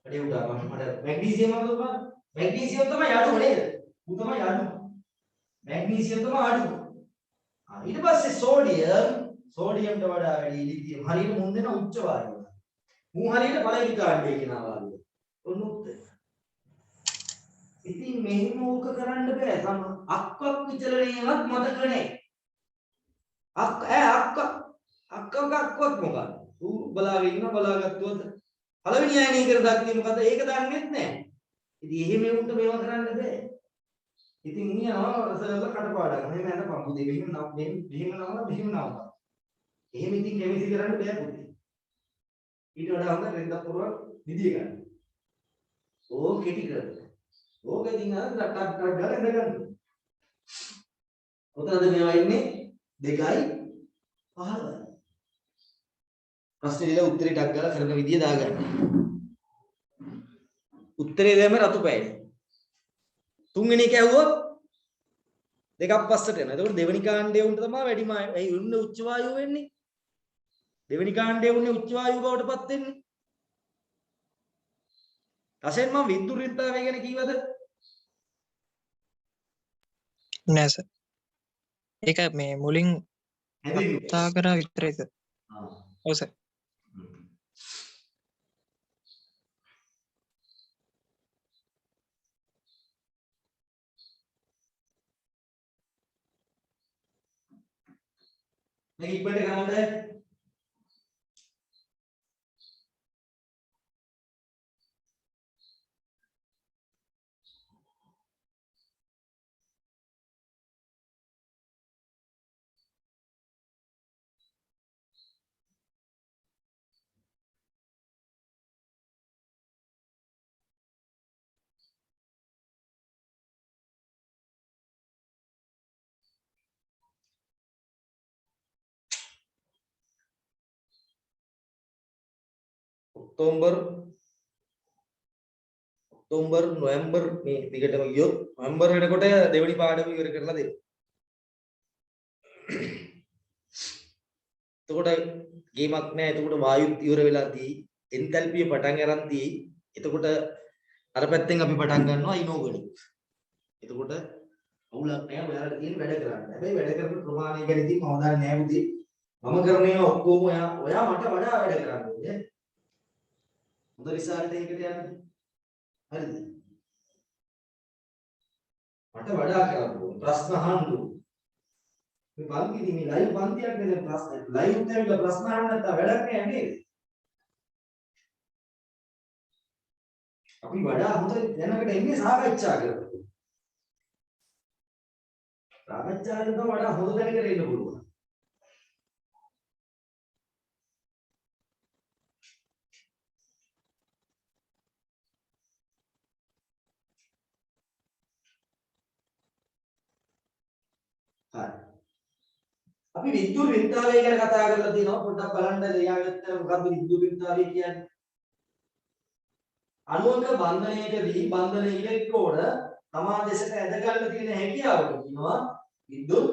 වැඩි උඩ මට මැග්නීසියම් වලද බලන්න. මැග්නීසියම් තමයි අඩුම නේද? ඌ තමයි අඩුම. මැග්නීසියම් තමයි අඩුම. ඊට පස්සේ සෝඩියම්ට වඩා වැඩි ලිතියම්. හරියට මුන් දෙන උච්ච වායුව. මුන් හරියට පළවෙනි කාණ්ඩේ කෙනා වාගේ. ඔන්න උත්තර. ඉතින් මෙහෙම ඕක කරන්න බෑ. අක්වක් විචලනයවත් මතක නැහැ. අක්කක් මොකක්ද? ඌ බලාගෙන ඉන්න බලාගත්තොත් පළවෙනි අයනීකරණ ශක්තිය මොකද්ද? ඒක දන්නේත් නැහැ. ඉතින් එහෙම උන්ට මේව කරන්න බෑ. ඉතින් යනවා රසවල කටපාඩම්. මෙහෙම යන පම්පු දෙක මෙහෙම නම. එහෙම ඉතින් කෙමිස්ට්‍රි කරන්න බෑ පුතේ. ඊට වඩා හොඳ රෙද්දක් පුරවල් විදිය ගන්න. ඕක කෙටි කරලා. ඕක ඉතින් අර ටක් ගාලා ඉඳගන්න. කොතනද මේවා ඉන්නේ? 2යි 15යි. ප්‍රශ්නේ ඉතින් උත්තරේ ටක් ගාලා කරන විදිය දාගන්න. උත්තරේ දෙම රතු පැයි. තුන්වෙනි එක ඇහුවොත් දෙකක් පස්සට යනවා. එතකොට දෙවෙනි කාණ්ඩයේ උන්ට තමයි වැඩිම උන්නේ උච්ච වායුව වෙන්නේ. දෙවෙනි කාණ්ඩයේ උන්නේ උච්ච වායුව බවටපත් වෙන්නේ. රසෙන් මම විද්‍යුත්තාවය ගැන කීවද? නෑ සර්. ඒක මේ මුලින් කතා කරා විතරයි සර්. ඔව් සර්. මේක ඉක්මනට කරන්න. ඔක්තෝබර් නොවැම්බර් මේ දිගටම ගියොත් නොවැම්බර් වෙනකොට දෙවෙනි පාඩම ඉවර කරලා දෙන්න. එතකොට ගේමක් නැහැ. එතකොට වායුත් ඉවර වෙලා තියෙයි. එන්තැල්පිය පටන් ගන්න තියෙයි. එතකොට අර පැත්තෙන් අපි පටන් ගන්නවා ඉනෝගනික්. එතකොට අවුලක් නැහැ. ඔයාලට තියෙන වැඩ කරන්න. හැබැයි වැඩ කරන ප්‍රමාණය ගැන ඉතින් මම දන්නේ නැහැ පුතේ. මම කරන ඒවා ඔක්කොම ඔයා මට වඩා වැඩ කරන්න ඕනේ. හොඳ රිසල්ට් එකකට යන්න. හරිද? මට වඩා කරන්න ඕනේ. ප්‍රශ්න අහන්න ඕනේ. මේ පන්තිදී මේ ලයිව් පන්තියක් නේද ප්‍රශ්න ලයිව් එකේ ප්‍රශ්න අහන්න නැත්නම් වැඩක් නෑ නේද? අපි වඩා හොඳ දැනකට ඉන්නේ සාකච්ඡා කරලා. සාකච්ඡා කරලා වඩා හොඳ දැනකට ඉන්න පුළුවන්. හරි. අපි විද්‍යුත් වින්තාවය ගැන කතා කරලා තියෙනවා. පොඩ්ඩක් බලන්න ලියාගත්තා මොකද්ද විද්‍යුත් වින්තාවය කියන්නේ? අණුවක බන්ධනයකදී බන්ධන ඉලෙක්ට්‍රෝන තමා දෙසට ඇද ගන්න තියෙන හැකියාවට කියනවා විද්‍යුත්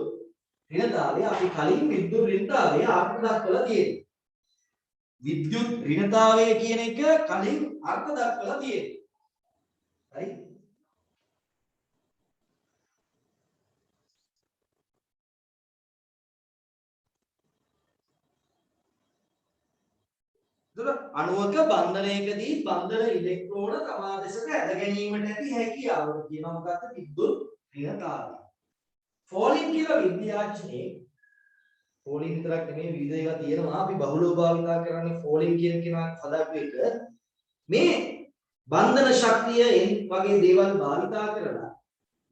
ඍණතාවය. අපි කලින් විද්‍යුත් ඍණතාවය අර්ථ දක්වලා තියෙනවා. විද්‍යුත් ඍණතාවය කියන එක කලින් අර්ථ දක්වලා තියෙනවා. හරි? අණුවක බන්ධනයකදී බන්ධන ඉලෙක්ට්‍රෝන තමා දෙසට ඇද ගැනීමට ඇති හැකියාවට කියනවා මොකක්ද විද්‍යුත් ඍණතාවය. ෆෝලින් කියලා විද්‍යාඥයෙක් ෆෝලින් විතරක් නෙමෙයි විවිධ ඒවා තියෙනවා. අපි බහුලව භාවිතා කරන්නේ ෆෝලින් කියන කෙනා හදාපු එක. මේ බන්ධන ශක්තිය වගේ දේවල් භාවිතා කරලා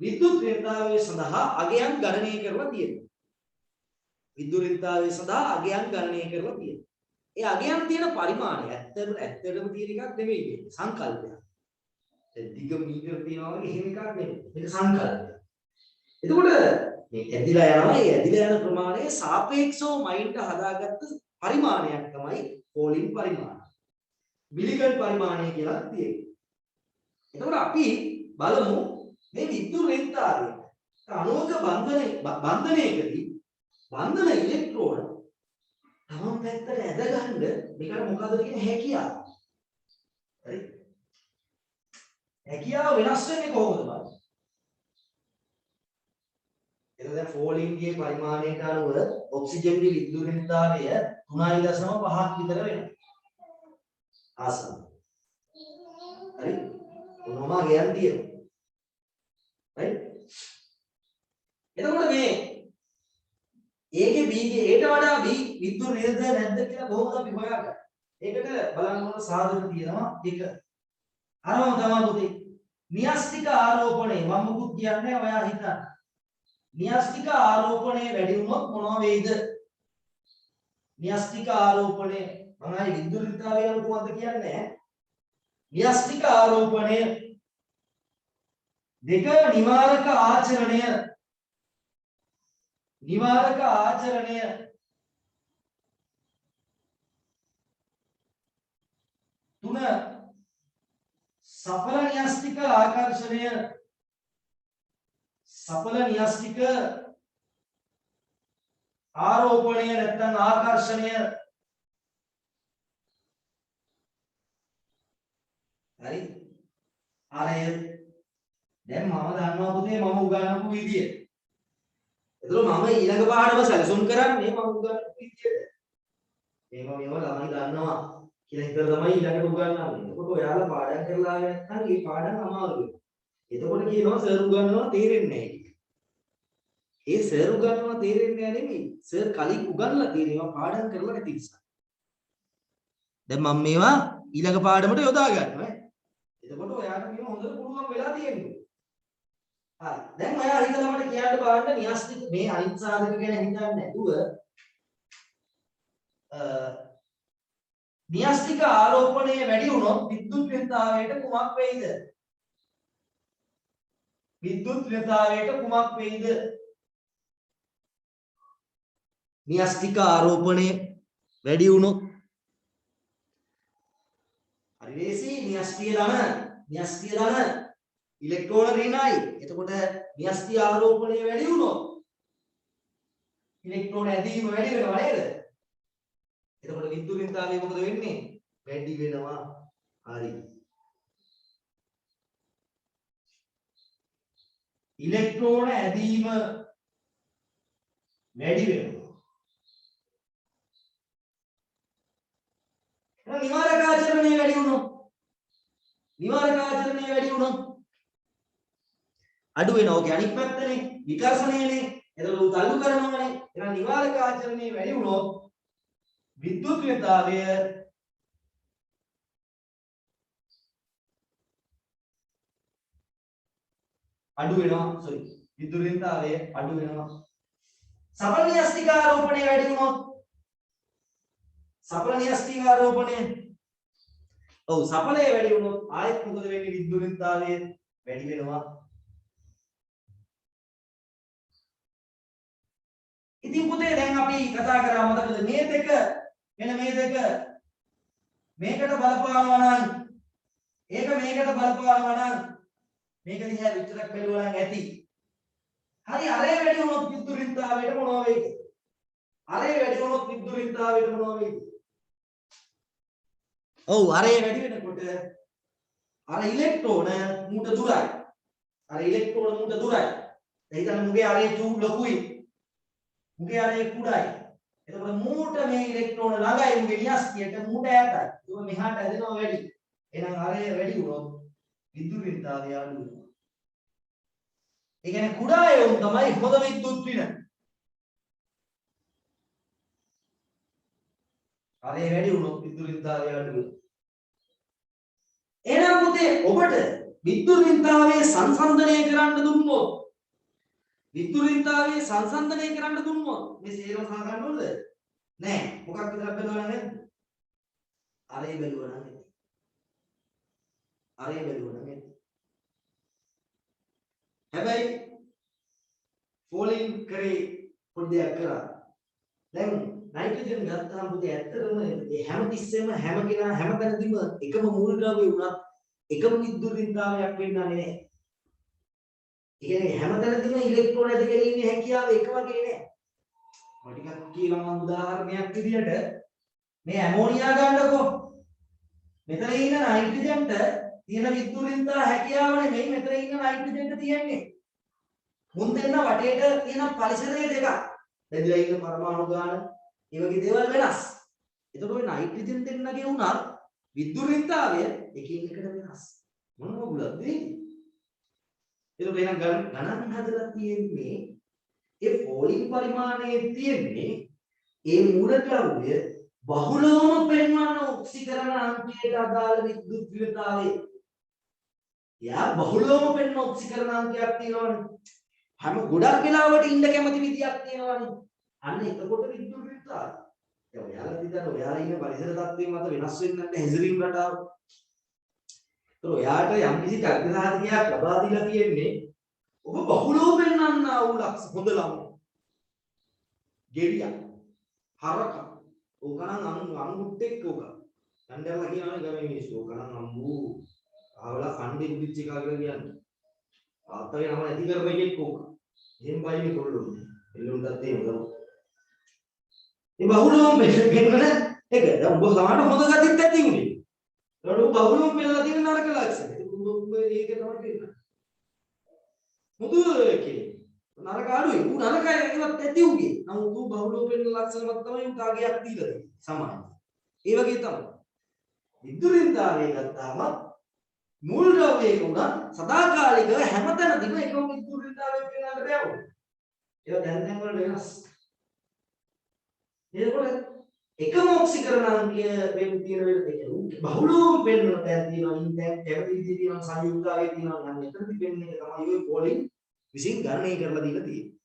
විද්‍යුත් ඍණතාවය සඳහා අගයන් ගණනය කරලා තියෙනවා. විද්‍යුත් ඍණතාවය සඳහා අගයන් ගණනය කරලා තියෙනවා. ඒ අගයන් තියෙන පරිමාණය ඇත්තටම තියෙන එකක් නෙමෙයි මේ සංකල්පයක්. දැන් දිග මීටර තියනවා වගේ එහෙම එකක් නෙමෙයි. මේක සංකල්පයක්. එතකොට මේ ඇදිලා යනවා. මේ ඇදිලා යන ප්‍රමාණය සාපේක්ෂව මයින්ඩ් හදාගත්ත පරිමාණයක් තමයි පෝලින් පරිමාණය. මිලිකන් පරිමාණය කියලා තියෙනවා. එතකොට අපි බලමු මේ විද්‍යුත් ඍණතාවය. අණුවක බන්ධනයකදී බන්ධන ඉලෙක්ට්‍රෝන තමන් පැත්තට ඇද ගන්න මේකට මොකද කියන හැකියාව. හරි? හැකියාව වෙනස් වෙන්නේ කොහොමද බලන්න. එතකොට දැන් ෆෝලින්ගේ පරිමාණයට අනුව ඔක්සිජන්ගේ විද්‍යුත් ඍණතාවය 3.5ක් විතර වෙනවා. ආසන්න. හරි? මොනවම ගියන් තියෙනවා. හරි? එතකොට මේ ඒකේ B ගේ ඊට වඩා B විද්‍යුත් ඍණතාවය නැද්ද කියලා කොහොමද අපි හොයාගන්නේ? ඒකට බලන්න ඕන සාධක තියෙනවා. ඒක අරම තමයි පුතේ. න්‍යෂ්ටික ආරෝපණය මම මුකුත් කියන්නේ ඔයා හිතන්න. න්‍යෂ්ටික ආරෝපණය වැඩි වුණොත් මොනවා වෙයිද? න්‍යෂ්ටික ආරෝපණය මම ආයි විද්‍යුත් ඍණතාවය ගැන කොහොමද කියන්නේ? න්‍යෂ්ටික ආරෝපණය දෙක නිවාරක ආචරණය තුන සඵල න්‍යෂ්ටික ආකර්ෂණය සඵල න්‍යෂ්ටික ආරෝපණය නැත්නම් ආකර්ෂණය. හරි? ආරය දැන් මම දන්නවා පුතේ මම උගන්වපු විදිය. එතකොට මම ඊළඟ පාඩම සැලසුම් කරන්නේ මම උගන්වපු විදියට. මේව ළමයි දන්නවා කියලා හිතලා තමයි ඊළඟට උගන්වන්නේ. එතකොට ඔයාලා පාඩම් කරලා නැත්නම් මේ පාඩම් අමාරු වෙනවා. එතකොට කියනවා සර් උගන්වනවා තේරෙන්නේ නැහැ කියලා. ඒ සර් උගන්වන තේරෙන්නේ නැහැ නෙමෙයි. සර් කලින් උගන්වලා තියෙනවා පාඩම් කරලා නැති නිසා. දැන් මම මේවා ඊළඟ පාඩමට යොදා ගන්නවා. එතකොට ඔයාලට මේව හොඳට පුළුවන් වෙලා තියෙනවා. හරි. දැන් ඔයා හිතලා මට කියන්න බලන්න න්‍යෂ්ටික මේ අනිත් සාධක ගැන හිතන්නේ නැතුව න්‍යෂ්ටික ආරෝපණය වැඩි වුණොත් විද්‍යුත් ක්‍රියාවයට කුමක් වෙයිද? විද්‍යුත් ක්‍රියාවයට කුමක් වෙයිද? න්‍යෂ්ටික ආරෝපණය වැඩි වුණොත් හරි ලේසි. න්‍යෂ්ටිය ධන ඉලෙක්ට්‍රෝන ඍණයි. එතකොට න්‍යෂ්ටි ආරෝපණය වැඩි වුණොත් ඉලෙක්ට්‍රෝන ඇදීම වැඩි වෙනවා නේද? එතකොට විද්‍යුත් ක්‍රියාවය මොකද වෙන්නේ? වැඩි වෙනවා. හරි. ඉලෙක්ට්‍රෝන ඇදීම වැඩි වෙනවා. නිවාරකාචරණය වැඩි වුණොත් අඩු වෙනවා. ඔගේ අනිත් පැත්තනේ විකර්ෂණයනේ. එතකොට උ තල්ලු කරනවානේ. එහෙනම් නිවාරකාචරණය වැඩි වුණොත් විද්‍යුත් ක්‍රියාවය අඩු වෙනවා. විද්‍යුත් ක්‍රියාවය අඩු වෙනවා. සඵල න්‍යෂ්ටික ආරෝපණය වැඩි වුණොත් සඵල න්‍යෂ්ටික ආරෝපණය ඔව් සඵලය වැඩි වුණොත් ආයෙත් මොකද වෙන්නේ? විද්‍යුත් ක්‍රියාවය වැඩි වෙනවා. ඉතින් පුතේ දැන් අපි කතා කරා මොකද මේ දෙක මෙන්න මේ දෙක මේකට බලපානවා නම් ඒක මේකට බලපානවා නම් මේක දිහා විතරක් බැලුවා නම් ඇති. හරි අරේ වැඩි වුණොත් විද්‍යුත් ක්‍රියාවයට මොනවා වෙයිද? අරේ වැඩි වුණොත් විද්‍යුත් ක්‍රියාවයට මොනවා වෙයිද? ඔව් අරේ වැඩි වෙනකොට අර ඉලෙක්ට්‍රෝන මූට දුරයි. දැන් හිතන්න මුගේ අරේ චූ ලොකුයි. මුගේ අරේ කුඩායි. එතකොට මූට මේ ඉලෙක්ට්‍රෝන ළඟයි මුගේ න්‍යෂ්ටියට මූට ඈතයි. ඒක මෙහාට ඇදෙනවා වැඩි. එහෙනම් අරේ වැඩි වුණොත් විද්‍යුත් ක්‍රියාවය අඩු වෙනවා. ඒ කියන්නේ කුඩා යොමු තමයි හොඳ විද්‍යුත් ඍණ. අරේ වැඩි වුණොත් විද්‍යුත් ක්‍රියාවය අඩු වෙනවා. එහෙනම් පුතේ ඔබට විද්‍යුත් ක්‍රියාවය සංසන්දනය කරන්න දුන්නොත් මේ සේරම සාකච්ඡා කරනවද? නෑ. මොකක් විතරක් බලනවා නේද? අරේ බැලුවා නම් හැබැයි ෆෝලින් කරේ පොඩ්ඩක් කරා. දැන් නයිට්‍රජන් ගත්තාම පුතේ ඇත්තටම මේ හැමතිස්සෙම හැම තැනදීම එකම මූලද්‍රව්‍ය වුණත් එකම විද්‍යුත් ක්‍රියාවයක් වෙන්නේ නැහැ. ඒ කියන්නේ හැම තැනදීම ඉලෙක්ට්‍රෝන ඇද ගැනීමේ හැකියාව එක වගේ නෑ. මම ටිකක් කියනවා මම උදාහරණයක් විදියට මේ ඇමෝනියා ගන්නකො. මෙතන ඉන්න නයිට්‍රජන්ට තියෙන විද්‍යුත් ක්‍රියා හැකියාව නෙමෙයි මෙතන ඉන්න නයිට්‍රජන්ට තියෙන්නේ. මුන් දෙන්න වටේට තියෙන පරිසරයේ දෙකක්. බෙදලා ඉන්න පරමාණු ගාන ඒ වගේ දේවල් වෙනස්. එතකොට ඔය නයිට්‍රජන් දෙන්නගේ උනත් විද්‍යුත් ක්‍රියාවය එකින් එකට වෙනස්. මොන මොකද එතකොට එහෙනම් ගණන් හදලා තියෙන්නේ ඒ ෆෝලින් පරිමාණයේ තියෙන්නේ ඒ මූලද්‍රව්‍ය බහුලවම පෙන්වන ඔක්සිකරණ අංකයට අදාළ විද්‍යුත් ක්‍රියාවය. යා බහුලවම පෙන්වන ඔක්සිකරණ අංකයක් තියෙනවනේ. හැම ගොඩක් වෙලාවට ඉන්න කැමති විදියක් තියෙනවනේ. අන්න එතකොට විද්‍යුත් ක්‍රියාවය. දැන් ඔයාලා හිතන්න ඔයාලා ඉන්න පරිසර තත්ත්වයෙන් මත වෙනස් වෙන්නේ නැත්නම් හැසිරීම රටාව. ඒතර ඔයාට යම් කිසි චක්‍රසාධකයක් ලබා දීලා තියෙන්නේ ඔබ බහුලව පෙන්වන්නා වූ ලක්ෂ හොඳ ළමයි. ගෙඩියක් හරක ඕකනම් අමුට්ටෙක් ඕක. යන්නදලා කියනවනේ ගමේ මිනිස්සු ඕකනම් අම්බු ආවලා කණ්ඩේ පුදිච්ච එකා කියලා කියන්නේ. ආත්තගේ නම නැති කරන එකෙක් ඕක. එහෙන් බයිනේ කොල්ලෝ. එල්ලුන්ටත් එහෙම ගමු. මේ බහුලවම පෙන්වන එක. දැන් ඔබ සමහරට හොඳ ගතිත් ඇති උනේ. ඒකට ඔබ බහුලවම පෙන්වලා තියෙන නරක ලක්ෂණ. ඒක ඒක තමයි පෙන්නන්නේ. මුදු කියන්නේ නරක අඩුයි. ඌ නරකයි ඒවත් ඇති උගේ. නමුත් ඌ බහුලව පෙන්වන ලක්ෂණවත් තමයි ඌ කාගයක් දීලා තියෙන්නේ. සමානයි. ඒ වගේ තමයි. විද්‍යුත් ක්‍රියාවය ගත්තාම මූල ද්‍රව්‍යයක උනත් සදාකාලිකව හැමතැනදීම එකම විද්‍යුත් ක්‍රියාවයක් වෙනවට බෑ. ඒවා දැන් වලට වෙනස්. එතකොට එකම ඔක්සිකරණාංකය වෙන්න තියෙන වෙලට බහුලව වෙන්න තැන් තියෙනවා. ඉන් දැන් කැවිටි තියෙනවා සංයුක්තාවේ තියෙනවා නම් මෙතනදි වෙන්නේ එක තමයි ඔය පොලින් විසින් ගණනය කරලා දීලා තියෙන්නේ.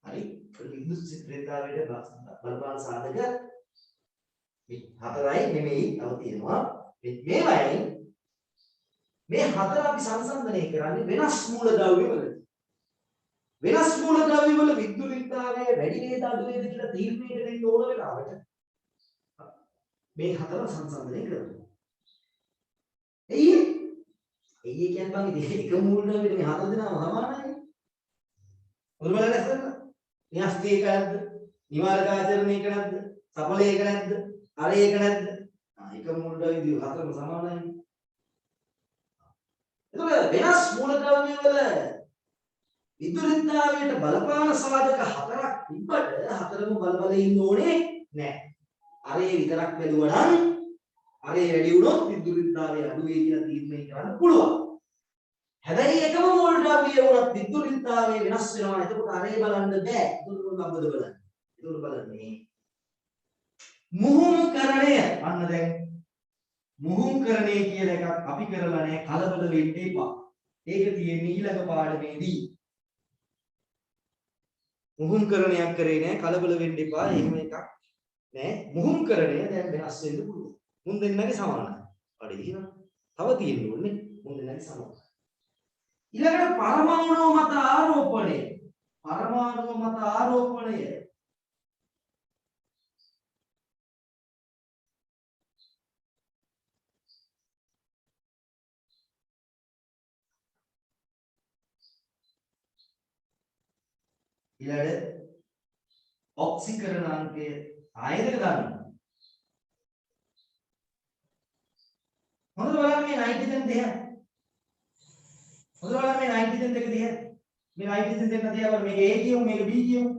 හරි. ඒක විද්‍යුත් ක්‍රියාකාරීත්වයට බලපාන සාධක මේ හතරයි නෙමෙයි තව තියෙනවා. මේ වයින් මේ හතර අපි සංසන්දනය කරන්නේ වෙනස් මූලද්‍රව්‍ය වලට. වෙනස් මූලද්‍රව්‍ය වල විද්‍යුත්තාවය වැඩි වේද අඩු වේද කියලා තීරණය දෙන්න ඕන වෙලාවට මේ හතර සංසන්දනය කරනවා. එයි කියන්නේ බං ඉතින් එක මූලද්‍රව්‍යෙට මේ හතර දෙනාම සමානයි. මොකද බලන්න නැත්නම් න්‍යෂ්ටි එක නැද්ද? නිවාරක ආචරණ එක නැද්ද? සඵල එක නැද්ද? අර එක නැද්ද? එක මූලද්‍රව්‍ය දිව හතරම සමානයි. එතකොට වෙනස් මූලද්‍රව්‍ය වල විද්‍යුත්තාවයට බලපාන සාධක හතරක් තිබ්බට හතරම බල ඉන්න ඕනේ නැහැ. අරේ විතරක් බැලුවා නම් අරේ වැඩි වුණොත් විද්‍යුත්තාවය අඩු වෙයි කියලා තීරණය කරන්න පුළුවන්. හැබැයි එකම මූලද්‍රව්‍ය වුණත් විද්‍යුත්තාවය වෙනස් වෙනවා. එතකොට අරේ බලන්න බෑ. එතකොට මොකක්ද බලන්නේ? එතකොට බලන්නේ මුහුම්කරණය. අන්න දැන් මුහුම්කරණය කියලා එකක් අපි කරලා නැහැ. කලබල වෙන්න එපා. ඒක තියෙන්නේ ඊළඟ පාඩමේදී. මුහුම්කරණයක් කරේ නැහැ. කලබල වෙන්න එපා. එහෙම එකක් නෑ. මුහුම්කරණය දැන් වෙනස් වෙන්න පුළුවන්. මුන් දෙන්නගේ සමානයි. අඩේ එහෙනම් තව තියෙන්න ඕනේ මුන් දෙන්නගේ සමානයි. ඊළඟට පරමාණු මත ආරෝපණය. පරමාණු මත ආරෝපණය. ඊළඟ ඔක්සිකරණාංකය ආයතන ගන්න. හොඳට බලන්න මේ නයිට්‍රජන් දෙක. හොඳට බලන්න මේ නයිට්‍රජන් දෙක දිහා. මේ නයිට්‍රජන් දෙක දිහා මේක A කියමු මේක B කියමු.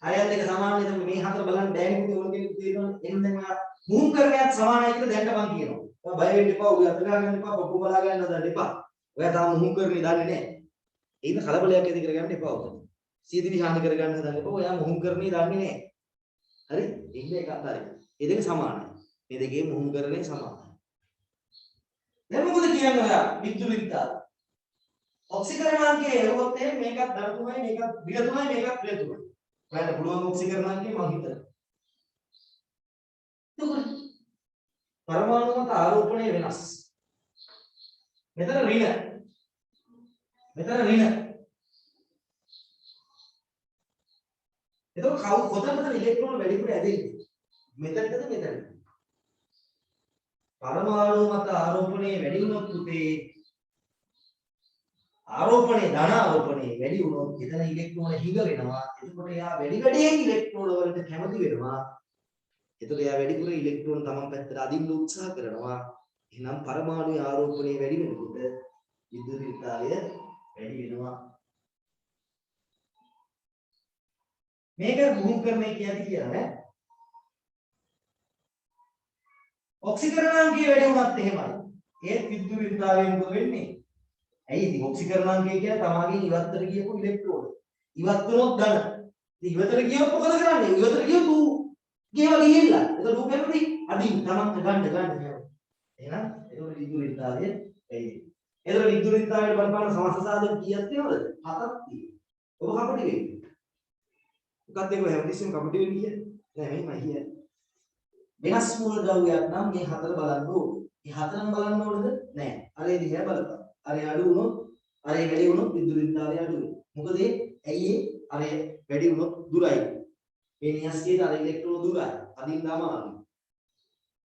අරයන් දෙක සමාන නේද? මේ හතර බලන්න බෑනේ මොකද ඔයගෙන් තේරෙනවනේ. එහෙනම් දැන් ඔයා මුහුම්කරණයත් සමානයි කියලා දැනට මම කියනවා. ඔයා බය වෙන්න එපා. ඔය අත ගන්න එපා. පොප්පු බලා ගන්න හදන්න එපා. ඔයා තාම මුහුම්කරණේ දන්නේ නැහැ. ඒක කලබලයක් ඇති කරගන්න එපා ඔතන. සියදිවි හානි කරගන්න හදන්න එපා. ඔයා මුහුම්කරණේ දන්නේ නැහැ. හරි? ඉන්න එකක් හරි. මේ දෙක සමානයි. මේ දෙකේ මුහුම්කරණේ සමානයි. දැන් මොකද කියන්නේ ඔයා? විද්‍යුත්තාව. ඔක්සිකරණාංකය එවොත් එහෙනම් මේකත් ධන 3යි මේකත් ඍණ 3යි මේකත් ඍණ 3යි. ඔයාලට පුළුවන් ඔක්සිකරණාංකය මම හිතනවා. එතකොට පරමාණු මත ආරෝපණය වෙනස්. මෙතන ඍණ. මෙතන ඍණ. එතකොට කොතනද ඉලෙක්ට්‍රෝන වැඩිපුර ඇදෙන්නේ? මෙතනද මෙතනද? පරමාණු මත ආරෝපණය වැඩි වුණොත් උතේ ආරෝපණය ධන ආරෝපණය වැඩි වුණොත් එතන ඉලෙක්ට්‍රෝන හිඟ වෙනවා. එතකොට එයා වැඩියෙන් ඉලෙක්ට්‍රෝන වලට කැමති වෙනවා. එතකොට එයා වැඩිපුර ඉලෙක්ට්‍රෝන තමන් පැත්තට අදින්න උත්සාහ කරනවා. එහෙනම් පරමාණු ආරෝපණය වැඩි වෙනකොට විද්‍යුත්තාවය වැඩි වෙනවා. මේක මුහුම්කරණය කියන්නේ ඔක්සිකරණාංකය වැඩි වුණත් එහෙමයි. ඒත් විද්‍යුත්තාවය මොකද වෙන්නේ? ඇයි ඉතින් ඔක්සිකරණාංකය කියන්නේ තමාගෙන් ඉවත්තට ගියපු ඉලෙක්ට්‍රෝන. ඉවත් වුණොත් ධන. ඉතින් ඉවතට ගියොත් මොකද කරන්නේ? ඉවතට ගියොත් ඌ ගියව ගිහිල්ලා. ඒක ඌ කැමති අදින් තමන්ට ගන්න යනවා. එහෙනම් ඒක විද්‍යුත්තාවය එයි. ඒක විද්‍යුත්තාවයට බලපාන සමස්ත සාධක කීයක් තියෙනවද? 7ක් තියෙනවා. ඔබ කපටි වෙන්නේ. මොකක්ද ඒක හැමතිස්සෙම කපටි වෙන්නේ කියන්නේ? නෑ මේමයි කියන්නේ. වෙනස් මූලද්‍රව්‍යයක් නම් මේ හතර බලන්න ඕනේ. මේ හතරම බලන්න ඕනද? නෑ. අරේ දිහා බලපන්. අරේ අඩු වුණොත් අරේ වැඩි වුණොත් විද්‍යුත්තාවය අඩු වෙනවා. මොකද ඇයි අරේ වැඩි වුණොත් දුරයි. මේ න්‍යෂ්ටියට අර ඉලෙක්ට්‍රෝන දුරයි. අදින්න අමාරුයි.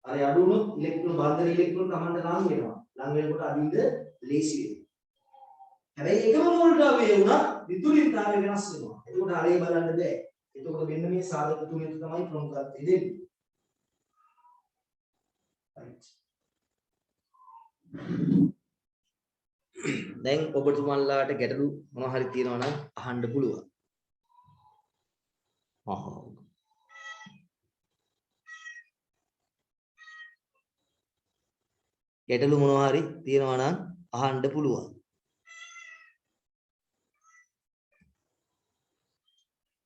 අරේ අඩු වුණොත් ඉලෙක්ට්‍රෝන බාන්දර ඉලෙක්ට්‍රෝන Tamanට ලං වෙනවා. ලං වෙනකොට අදින්න ලේසි වෙනවා. හැබැයි එකම මූලද්‍රව්‍යය වුණත් විද්‍යුත්තාවය වෙනස් වෙනවා. එතකොට අරේ බලන්න බෑ. එතකොට මෙන්න මේ සාධක තුනෙන් තමයි ප්‍රමුඛත්වය දෙන්නේ. right. දැන් ඔබතුමන්ලාට ගැටලු මොනවා හරි තියෙනවා නම් අහන්න පුළුවන්. ගැටලු මොනවා හරි තියෙනවා නම් අහන්න පුළුවන්.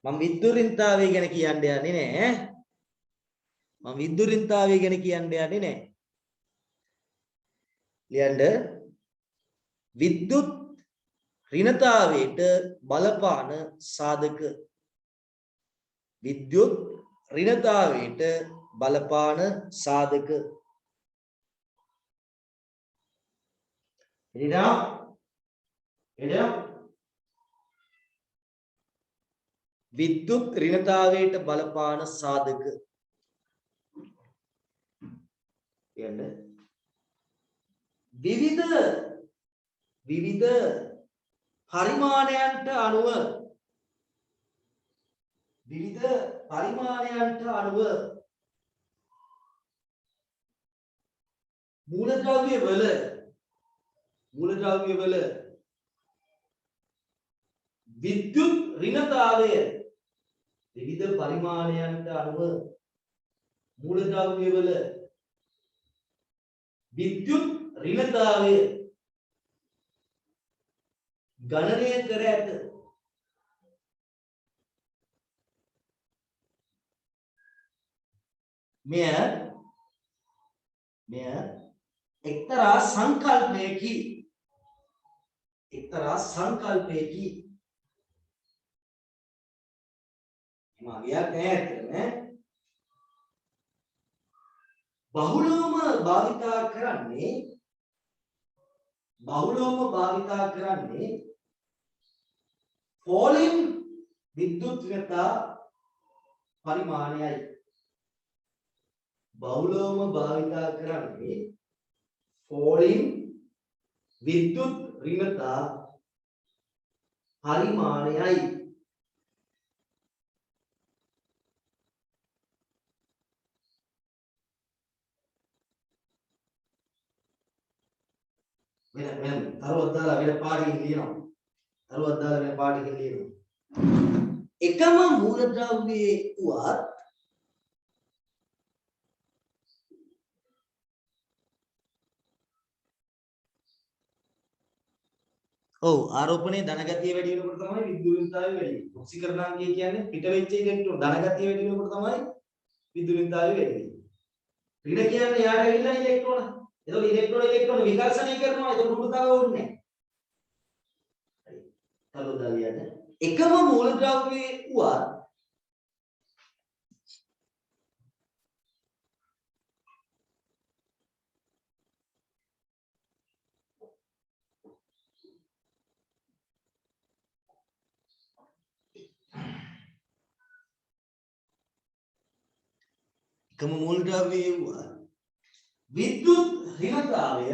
මම විද්දුරින්තාවය ගැන කියන්න යන්නේ නෑ. මම විද්දුරින්තාවය ගැන කියන්න යන්නේ නෑ. ලියන්න විද්‍යුත් ඍණතාවයට බලපාන සාධක. විද්‍යුත් ඍණතාවයට බලපාන සාධක. විද්‍යුත් ඍණතාවයට බලපාන සාධක. කියන්න විවිධ පරිමාණයන්ට අනුව මූලද්‍රව්‍ය වල විද්‍යුත් ඍණතාවය විවිධ පරිමාණයන්ට අනුව මූලද්‍රව්‍ය වල විද්‍යුත් ඍණතාවය ගණනය කර ඇත. මෙය එක්තරා සංකල්පයකි. මාගයක් නෑ ඇත්තටම. බහුලවම භාවිතා කරන්නේ පෝලින් විද්‍යුත් ඍණතා පරිමාණයයි. බහුලවම භාවිතා කරන්නේ පෝලින් විද්‍යුත් ඍණතා පරිමාණයයි. වෙන තරුවක් දාලා වෙන පාඩකින් ලියනවා. එකම මූලද්‍රව්‍යයේ වුවත් ආරෝපණයේ ධනගතිය වැඩි වෙනකොට තමයි විද්‍යුත්තාවය වැඩි වෙන්නේ. ඔක්සිකරණාංකය කියන්නේ පිට වෙච්ච ඉලෙක්ට්‍රෝන ධනගතිය වැඩි වෙනකොට තමයි විද්‍යුත්තාවය වැඩි වෙන්නේ. ඍණ කියන්නේ යාට ඇවිල්ලා ඉලෙක්ට්‍රෝන. එතකොට ඉලෙක්ට්‍රෝන විකර්ෂණය කරනවා. එතකොට මෘදුතාවය ඕනේ නැහැ. හරි. තලෝදාලියට එකම මූලද්‍රව්‍යයේ වුවත් විද්‍යුත් ඍණතාවය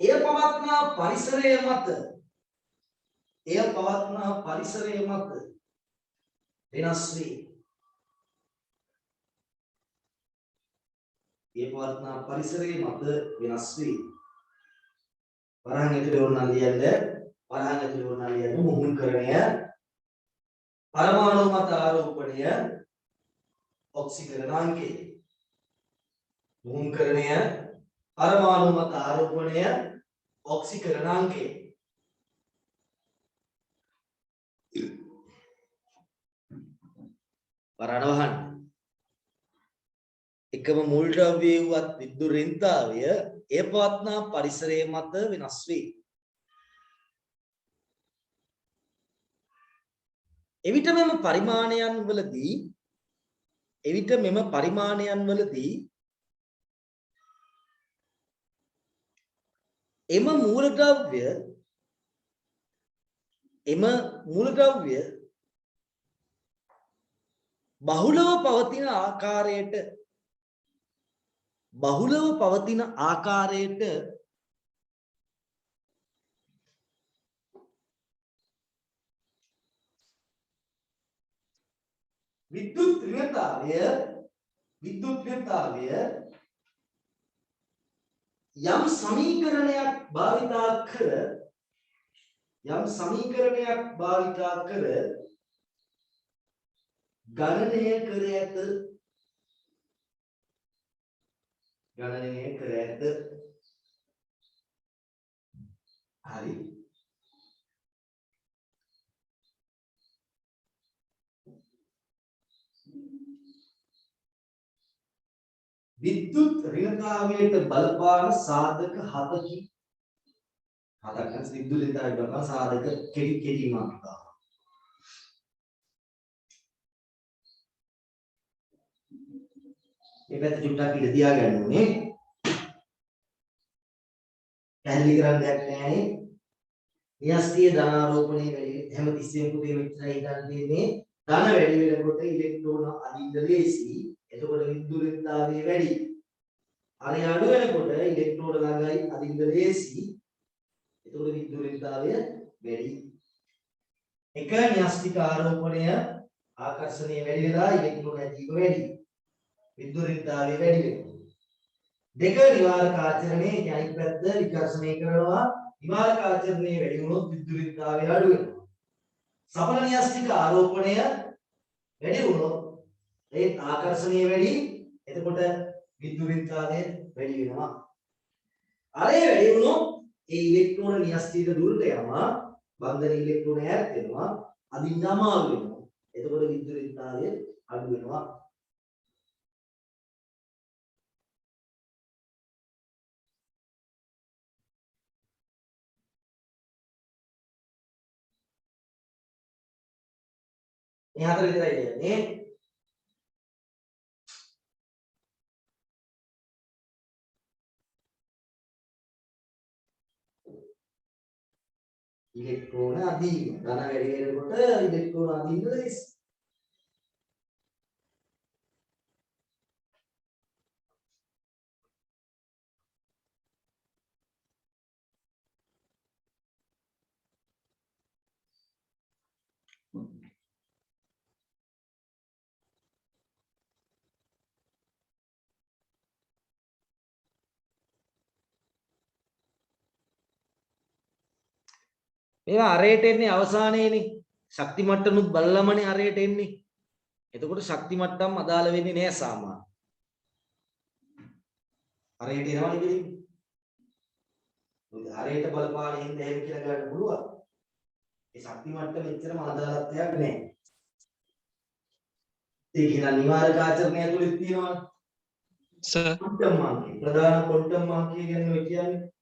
එය පවත්නා පරිසරය මත වෙනස් වේ. වරහන් ඇතුලේ ඕනනම් ලියන්න මුහුණුකරණය පරමාණු මත ආරෝපණය ඔක්සිකරණාංකය. මුහුණුකරණය පරමාණු මත ආරෝපණය ඔක්සිකරණාංකය. වරණවහන් එකම මූලද්‍රව්‍යයේ වූවත් විද්‍යුත් ඍණතාවය එය පවත්නා පරිසරය මත වෙනස් වේ. එවිට මෙම පරිමාණයන් වලදී එම මූලද්‍රව්‍ය බහුලව පවතින ආකාරයට විද්‍යුත් ඍණතාවය යම් සමීකරණයක් භාවිතා කර ගණනය කර ඇත. හරි. විද්‍යුත් ඍණතාවයට බලපාන සාධක 7කි. 7ක් නම් විද්‍යුත් ඍණතාවයට බලපාන සාධක කෙටි මාතෘකාව. මේ පැත්ත චුට්ටක් ඉඳ තියාගන්න ඕනේ. පැහැදිලි කරන්න දෙයක් නැහැ නේ. න්‍යෂ්ටිය ධනාරෝපණය වැඩි හැමතිස්සෙම පුතේ මෙච්චරයි හිතන්න තියෙන්නේ. ධන වැඩි වෙනකොට ඉලෙක්ට්‍රෝන අදින්න ලේසි. එතකොට විද්‍යුත්තාවය වැඩි. අර අඩු වෙනකොට ඉලෙක්ට්‍රෝන ළඟයි අදින්න ලේසි. එතකොට විද්‍යුත්තාවය වැඩි. එක න්‍යෂ්ටික ආරෝපණය ආකර්ෂණය වැඩි වෙලා ඉලෙක්ට්‍රෝන ඇදීම වැඩි. විද්‍යුත්තාවය වැඩි වෙනවා. දෙක නිවාරක ආචරණය අනිත් පැත්ත විකර්ෂණය කරනවා. නිවාරක ආචරණය වැඩි වුණොත් විද්‍යුත්තාවය අඩු වෙනවා. සඵල න්‍යෂ්ටික ආරෝපණය වැඩි වුණොත් ඒ ආකර්ෂණය වැඩි. එතකොට විද්‍යුත්තාවය වැඩි වෙනවා. අරේ වැඩි වුණොත් ඒ ඉලෙක්ට්‍රෝන න්‍යෂ්ටික දුරට යනවා. බන්ධන ඉලෙක්ට්‍රෝන ඈත් වෙනවා. අදින්න අමාරු වෙනවා. එතකොට විද්‍යුත්තාවය අඩු වෙනවා. මේ හතර විතරයි දෙන්නේ. ඉලෙක්ට්‍රෝන අදීම ධන වැඩි වෙනකොට ඉලෙක්ට්‍රෝන අදින්න ලේසි. මේවා අරයට එන්නේ අවසානයේනේ. ශක්ති මට්ටමුත් බලලමනේ අරයට එන්නේ. එතකොට ශක්ති මට්ටම් අදාළ වෙන්නේ නෑ සාමාන්‍ය. අරයට එනවනේ දෙන්නේ. අරයට බලපාන හින්ද එහෙම කියලා ගන්න පුළුවන්. ඒ ශක්ති මට්ටම එච්චරම අදාළත්වයක් නෑ. ඒ කියන නිවාරක ආචරණය ඇතුළේ තියෙනවා. සර් ක්වොන්ටම් මාර්ගය. ප්‍රධාන ක්වොන්ටම් මාර්ගය කියන්නේ ඔය කියන්නේ.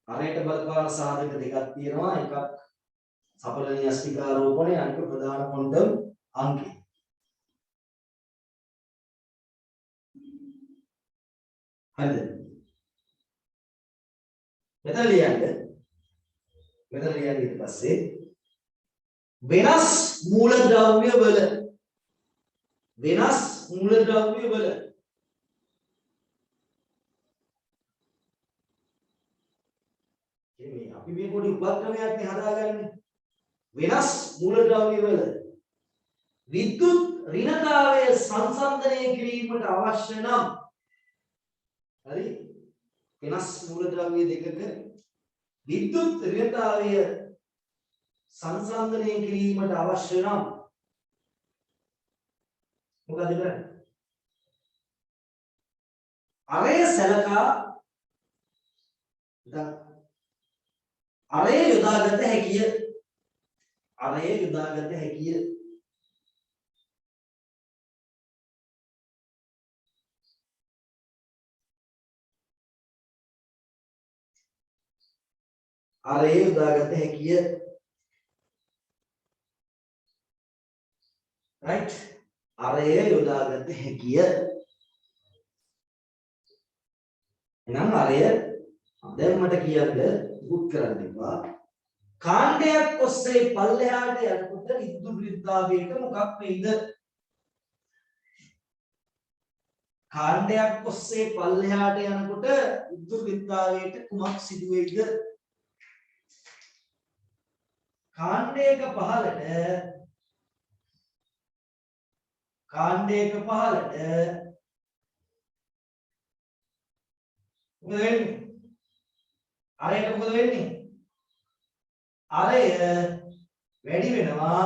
අරයට බලපාන සාධක දෙකක් තියෙනවා. එකක් සඵල න්‍යෂ්ටික ආරෝපණය අනික ප්‍රධාන ක්වොන්ටම් අංකය. හරිද? මෙතන ලියන්න ඊට පස්සේ වෙනස් මූලද්‍රව්‍ය වල මේ අපි මේ පොඩි උපක්‍රමයක් නේ හදාගන්නේ. වෙනස් මූලද්‍රව්‍ය වල විද්‍යුත් ඍණතාවය සංසන්දනය කිරීමට අවශ්‍ය නම් හරි වෙනස් මූලද්‍රව්‍ය දෙකක විද්‍යුත් ඍණතාවය සංසන්දනය කිරීමට අවශ්‍ය නම් මොකද කරන්නේ? අරය සලකා අරය යොදාගත හැකිය. right අරය යොදාගත හැකිය. එහෙනම් අරය දැන් මට කියන්න බුත් කරන්න එපා. කාණ්ඩයක් ඔස්සේ පල්ලෙහාට යනකොට විද්‍යුත් ඍණතාවයට මොකක් වෙයිද? කාණ්ඩයක් ඔස්සේ පල්ලෙහාට යනකොට විද්‍යුත් ඍණතාවයට කුමක් සිදු වෙයිද? කාණ්ඩයක පහළට මොකද වෙන්නේ? අරයට මොකද වෙන්නේ? අරය වැඩි වෙනවා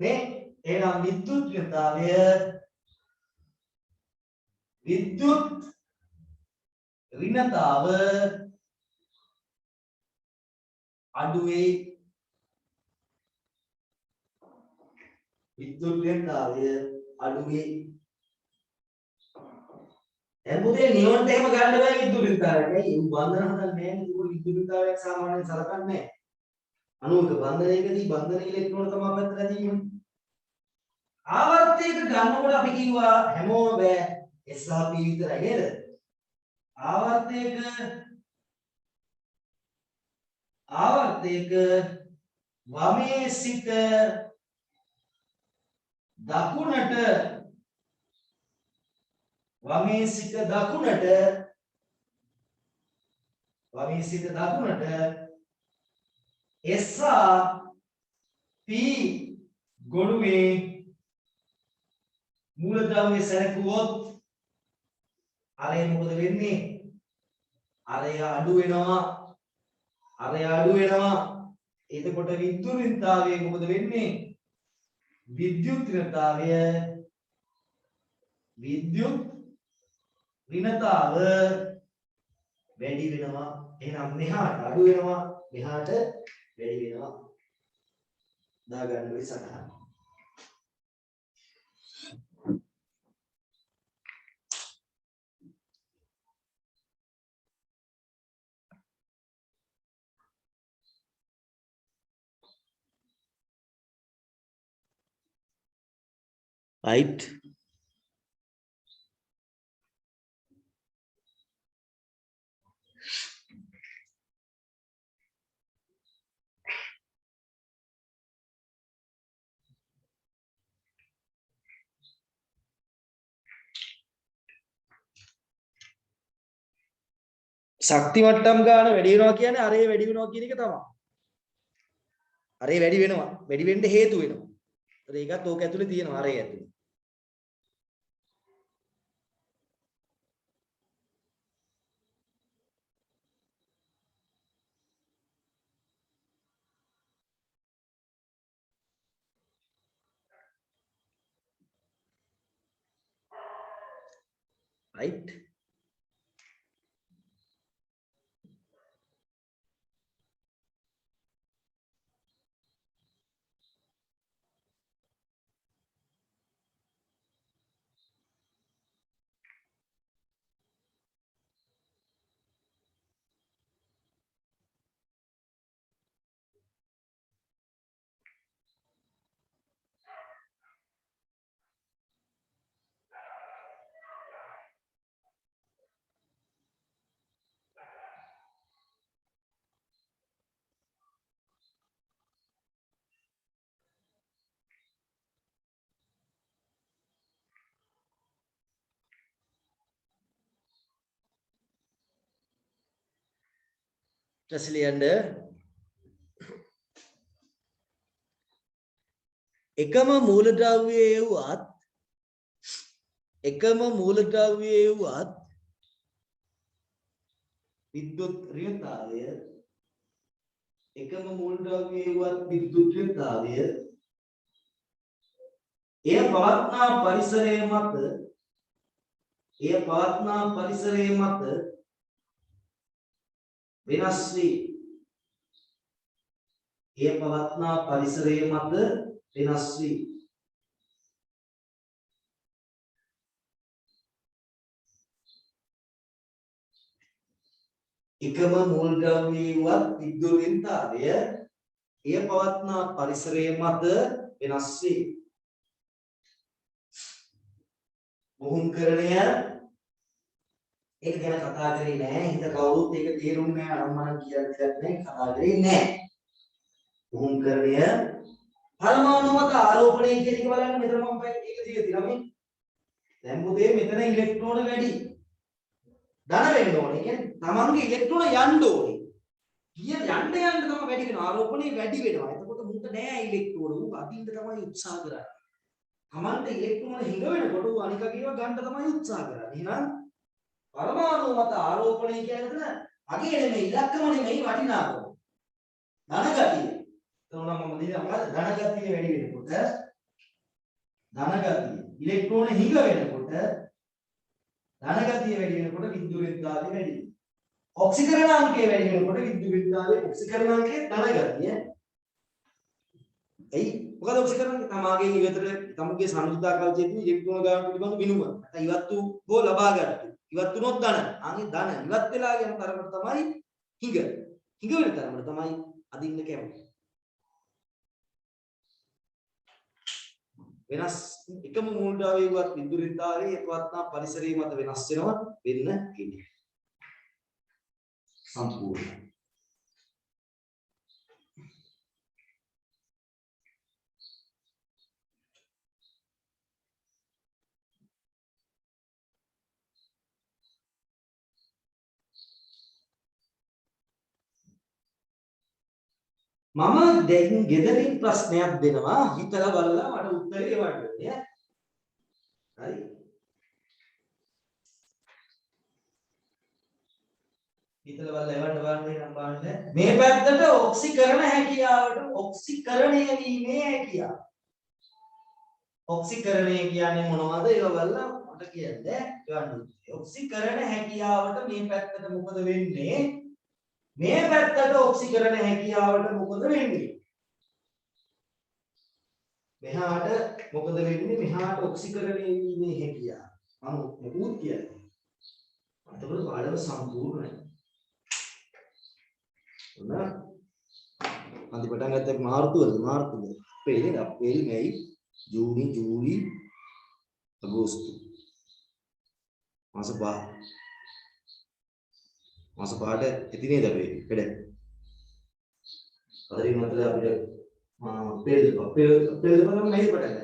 නේ? එහෙනම් විද්‍යුත් ඍණතාවය අඩු වෙයි. විද්‍යුත් ඍණතාවය අඩුවේ. දැන් පුතේ නියොන්ට එහෙම ගන්න බෑ විදුලිතාවයක්. ඇයි? උන් බන්ධන හදන්නේ නැහැ නේ. ඒක විදුලිතාවයක් සාමාන්‍යයෙන් සලකන්නේ නැහැ. අණුක බන්ධනයකදී බන්ධන ඉලෙක්ට්‍රෝන තමයි පැත්තට තියෙන්නේ. ආවර්තයක ගන්නකොට අපි කිව්වා හැමෝම බෑ S සහ P විතරයි නේද? ආවර්තයක වමේ සිට දකුණට S සහ P ගොනුවේ මූලද්‍රව්‍ය සැලකුවොත් අරය මොකද වෙන්නේ? අරය අඩු වෙනවා. එතකොට විද්‍යුත්තාවය මොකද වෙන්නේ? විද්‍යුත් ඍණතාව වැඩි වෙනවා. එහෙනම් මෙහාට අඩු වෙනවා, මෙහාට වැඩි වෙනවා. දාගන්න වෙයි සටහන. right ශක්ති මට්ටම් ගන්න වැඩි වෙනවා කියන්නේ අරේ වැඩි වෙනවා කියන එක තමයි. අරේ වැඩි වෙනවා. වැඩි වෙන්න හේතු වෙනවා. ඒකත් ඕක ඇතුලේ තියෙනවා අරේ ඇතුලේ. right ලියන්න එකම මූලද්‍රව්‍යයේ වුවත් විද්‍යුත් ඍණතාවය එය පවත්නා පරිසරයේ මත වෙනස් වී එකම මූලද්‍රව්‍යයේවත් විද්‍යුත් ඍණතාවය එය පවත්නා පරිසරයේ මත වෙනස් වේ. මොහුම්කරණය ඒක ගැන කතා කරේ නෑ. හිත කවුරුත් ඒක තේරුන්නේ නෑ. අරමන කියන්නේ නැහැ. කතා කරේ නෑ. මොහුම්කරණය පරමාණු මත ආරෝපණය කියන එක බලන්න. මෙතන මම ඒක දිග තියෙනවා මේ. දැන් මොකද මෙතන ඉලෙක්ට්‍රෝන වැඩි. ධන වෙන්න ඕනේ. කියන්නේ තමන්ගේ ඉලෙක්ට්‍රෝන යන්න ඕනේ. යන්න තමයි වැඩි වෙනවා. ආරෝපණය වැඩි වෙනවා. එතකොට මුන්ට නෑ ඉලෙක්ට්‍රෝන. උන් අදින්න තමයි උත්සාහ කරන්නේ. තමන්ට ඉලෙක්ට්‍රෝන හිඟ වෙනකොට උන් අනිකගේව ගන්න තමයි උත්සාහ කරන්නේ. එහෙනම් පරමාණු මත ආරෝපණය කියන්නේ අගේ නෙමෙයි ඉලක්කම නෙමෙයි වටිනාකම. ධන ගතිය. එතකොට මම දෙන්නේ මොකද? ධන ගතිය වැඩි වෙනකොට ඉලෙක්ට්‍රෝන හිඟ වෙනකොට ධන ගතිය වැඩි වෙනකොට විද්‍යුත් ඍණතාවය වැඩි වෙනවා. ඔක්සිකරණාංකය වැඩි වෙනකොට විද්‍යුත් ඍණතාවය ඔක්සිකරණාංකයේ ධන ගතිය ඇයි මොකද ඔක්සි කරන්නේ තමාගේ ඉවතට තමුගේ සංයුක්තා කල්චේදී ඉලෙක්ට්‍රෝන ගාන පිළිබඳ විනුම නැත්නම් ඉවත්තු හෝ ලබා ගන්න ඉවත් වුණොත් ධන ආගේ ධන ඉවත් වෙලා යන තරමට තමයි හිඟ වෙන තරමට තමයි අදින්න කැමති වෙනස් එකම මූලද්‍රව්‍යයවත් විදුලිතාවේ එක්වත්නා පරිසරයේ මත වෙනස් වෙනවා වෙන්න ඉන්නේ සම්පූර්ණ මම දැන් ගෙදරින් ප්‍රශ්නයක් දෙනවා හිතලා බලලා මට උත්තරේ එවන්න ඕනේ හරි හිතලා බලලා එවන්න නම් බලන්න මේ පැත්තට ඔක්සිකරණ හැකියාවට ඔක්සිකරණය වීමේ හැකියාව ඔක්සිකරණය කියන්නේ මොනවද ඒක බලලා මට කියන්න ගන්න ඔක්සිකරණ හැකියාවට මේ පැත්තට මොකද වෙන්නේ මේ පැත්තට ඔක්සිකරණ හැකියාවට මොකද වෙන්නේ මෙහාට මොකද වෙන්නේ මෙහාට ඔක්සිකරණය වීමේ හැකියාව මම මොකුත් කියන්නේ අතවල පාඩම සම්පූර්ණයි උනා අන්ති පටන් ගත්ත මාර්තුවද අප්‍රේල් මැයි ජූනි ජූලි අගෝස්තු මාස පහට ඇති නේද අපි වැඩ අතරින් මතල අපිට අප්‍රේල් බලන්න මැයි පටන්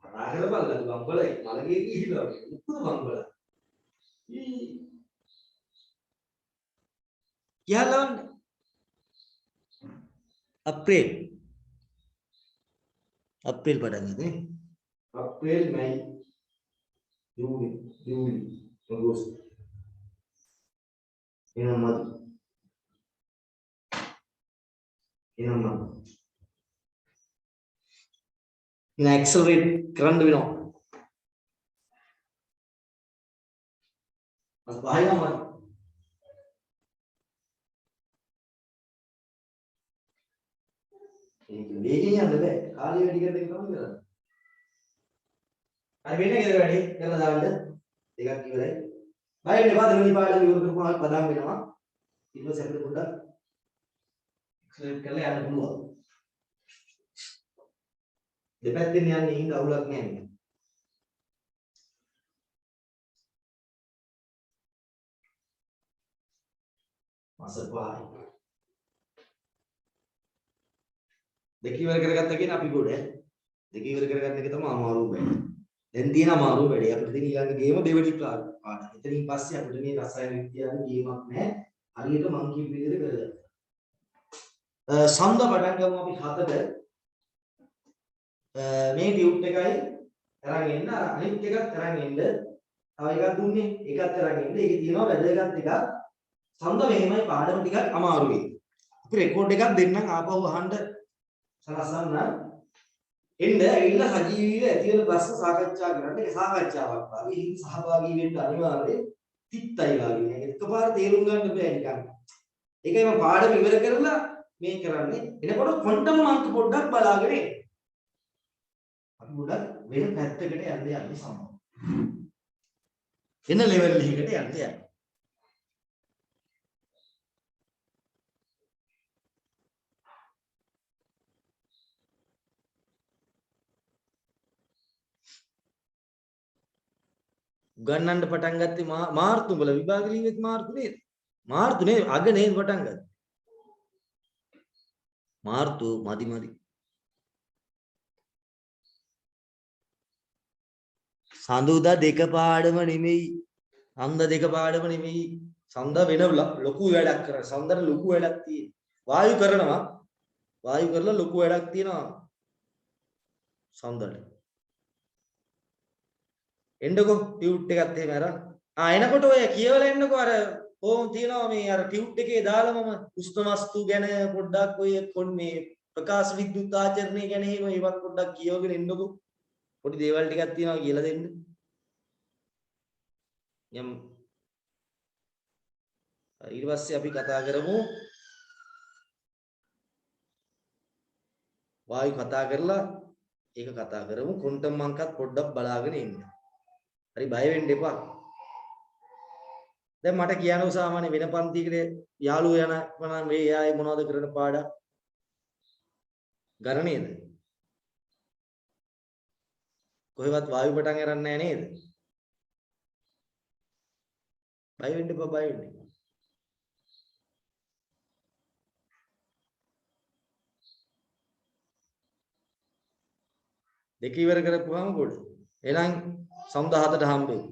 ගත්තා ආගල බලන්න බම්බලයි මලගේ ගිහිලා උත්තර බම්බල කියලාන්න අප්‍රේල් පටන් ගත්තේ අප්‍රේල් මැයි ජූනි ජූලි අගෝස්තු එනම් ඇක්සලරේට් කරන්න වෙනවා අස් පහයිම ඒක වේගෙන් යන්න බෑ කාලය වැඩි කරන එක තමයි කරන්නේ අර වෙන ගෙදර වැඩි කරලා දාන්න දෙකක් ඉවරයි බය වෙන්න එපා දෙවෙනි පාඩම ඉවර කරපුවාම පදම් වෙනවා ඊට පස්සේ අපිට පොඩ්ඩක් එක්ස්ලරේට් කරලා යන්න පුළුවන් දෙපැත්තෙන් යන්නේ හිඳ අවුලක් නැහැ නේද මාස පහයි දෙක ඉවර කරගත්තා කියන අපි ගොඩ දෙක ඉවර කරගන්න එක තමයි අමාරු වෙන්නේ දැන් තියෙන අමාරු වැඩේ අපිට තියෙන ඊළඟ ගේම දෙවෙනි පාඩම එතනින් පස්සේ අපිට මේ රසායන විද්‍යාවේ ගේමක් නැහැ හරියට මං කියපු විදිහට කරගත්තා සම්ද පටන් ගමු අපි 7ට මේ ටියුට් එකයි අරන් එන්න අර අනිත් එකත් අරන් එන්න තව එකක් දුන්නේ ඒකත් අරන් එන්න ඒකේ තියෙනවා වැදගත් එකක් සම්ද මෙහෙමයි පාඩම ටිකක් අමාරුයි අපි රෙකෝඩ් එකක් දෙන්නම් ආපහු අහන්න සලස්සන්න එන්න ඇවිල්ලා සජීවීව ඇති වෙන ප්‍රශ්න සාකච්ඡා කරන්න ඒක සාකච්ඡාවක් වගේ හිත සහභාගී වෙන්න අනිවාර්යයෙන් තිත්තයි වගේ නේද එකපාර තේරුම් ගන්න බෑ නිකන් ඒකයි මම පාඩම ඉවර කරලා මේ කරන්නේ එනකොට ක්වොන්ටම් අංක පොඩ්ඩක් බලාගෙන එන්න අපි පොඩ්ඩක් වෙන පැත්තකට යන්න සම්මත එන ලෙවල් එකකට යන්න ගන්නන්න පටන් ගත්තේ මාර්තු වල විභාග ලියුවෙත් මාර්තු නේද අග නේද පටන් ගත්තේ මාර්තු මදි සඳුදා දෙක පාඩම නෙමෙයි සඳ වෙන ලොකු වැඩක් කරන සඳට ලොකු වැඩක් තියෙනවා වායු කරලා ලොකු වැඩක් තියෙනවා සඳට එන්නකෝ ටියුට් එකත් එහෙම අරන් එනකොට ඔය කියවලා එන්නකෝ අර ඕම් තියනවා මේ අර ටියුට් එකේ දාලා මම උෂ්ණ වස්තු ගැන පොඩ්ඩක් ඔය මේ ප්‍රකාශ විද්‍යුත් ආචරණය ගැන එහෙම ඒවත් පොඩ්ඩක් කියවගෙන එන්නකෝ පොඩි දේවල් ටිකක් තියෙනවා කියලා දෙන්න යම් ඊට පස්සේ අපි කතා කරමු වායු කතා කරලා ඒක කතා කරමු. ක්වොන්ටම් අංකත් පොඩ්ඩක් බලාගෙන ඉන්න. හරි බය වෙන්න එපා. දැන් මට කියනෝ සාමාන්‍ය වෙන පන්තියකට යාළුවෝ යනවා මේ එයාගේ මොනවද කරන පාඩම් ගණනේද? කොහෙවත් වායු පටන් අරන් නැහැ නේද? බය වෙන්න එපා බය වෙන්න එපා. දෙක ඉවර කරපුවාම ගොඩ. එහෙනම් සමුදා 7ට හම්බෙමු.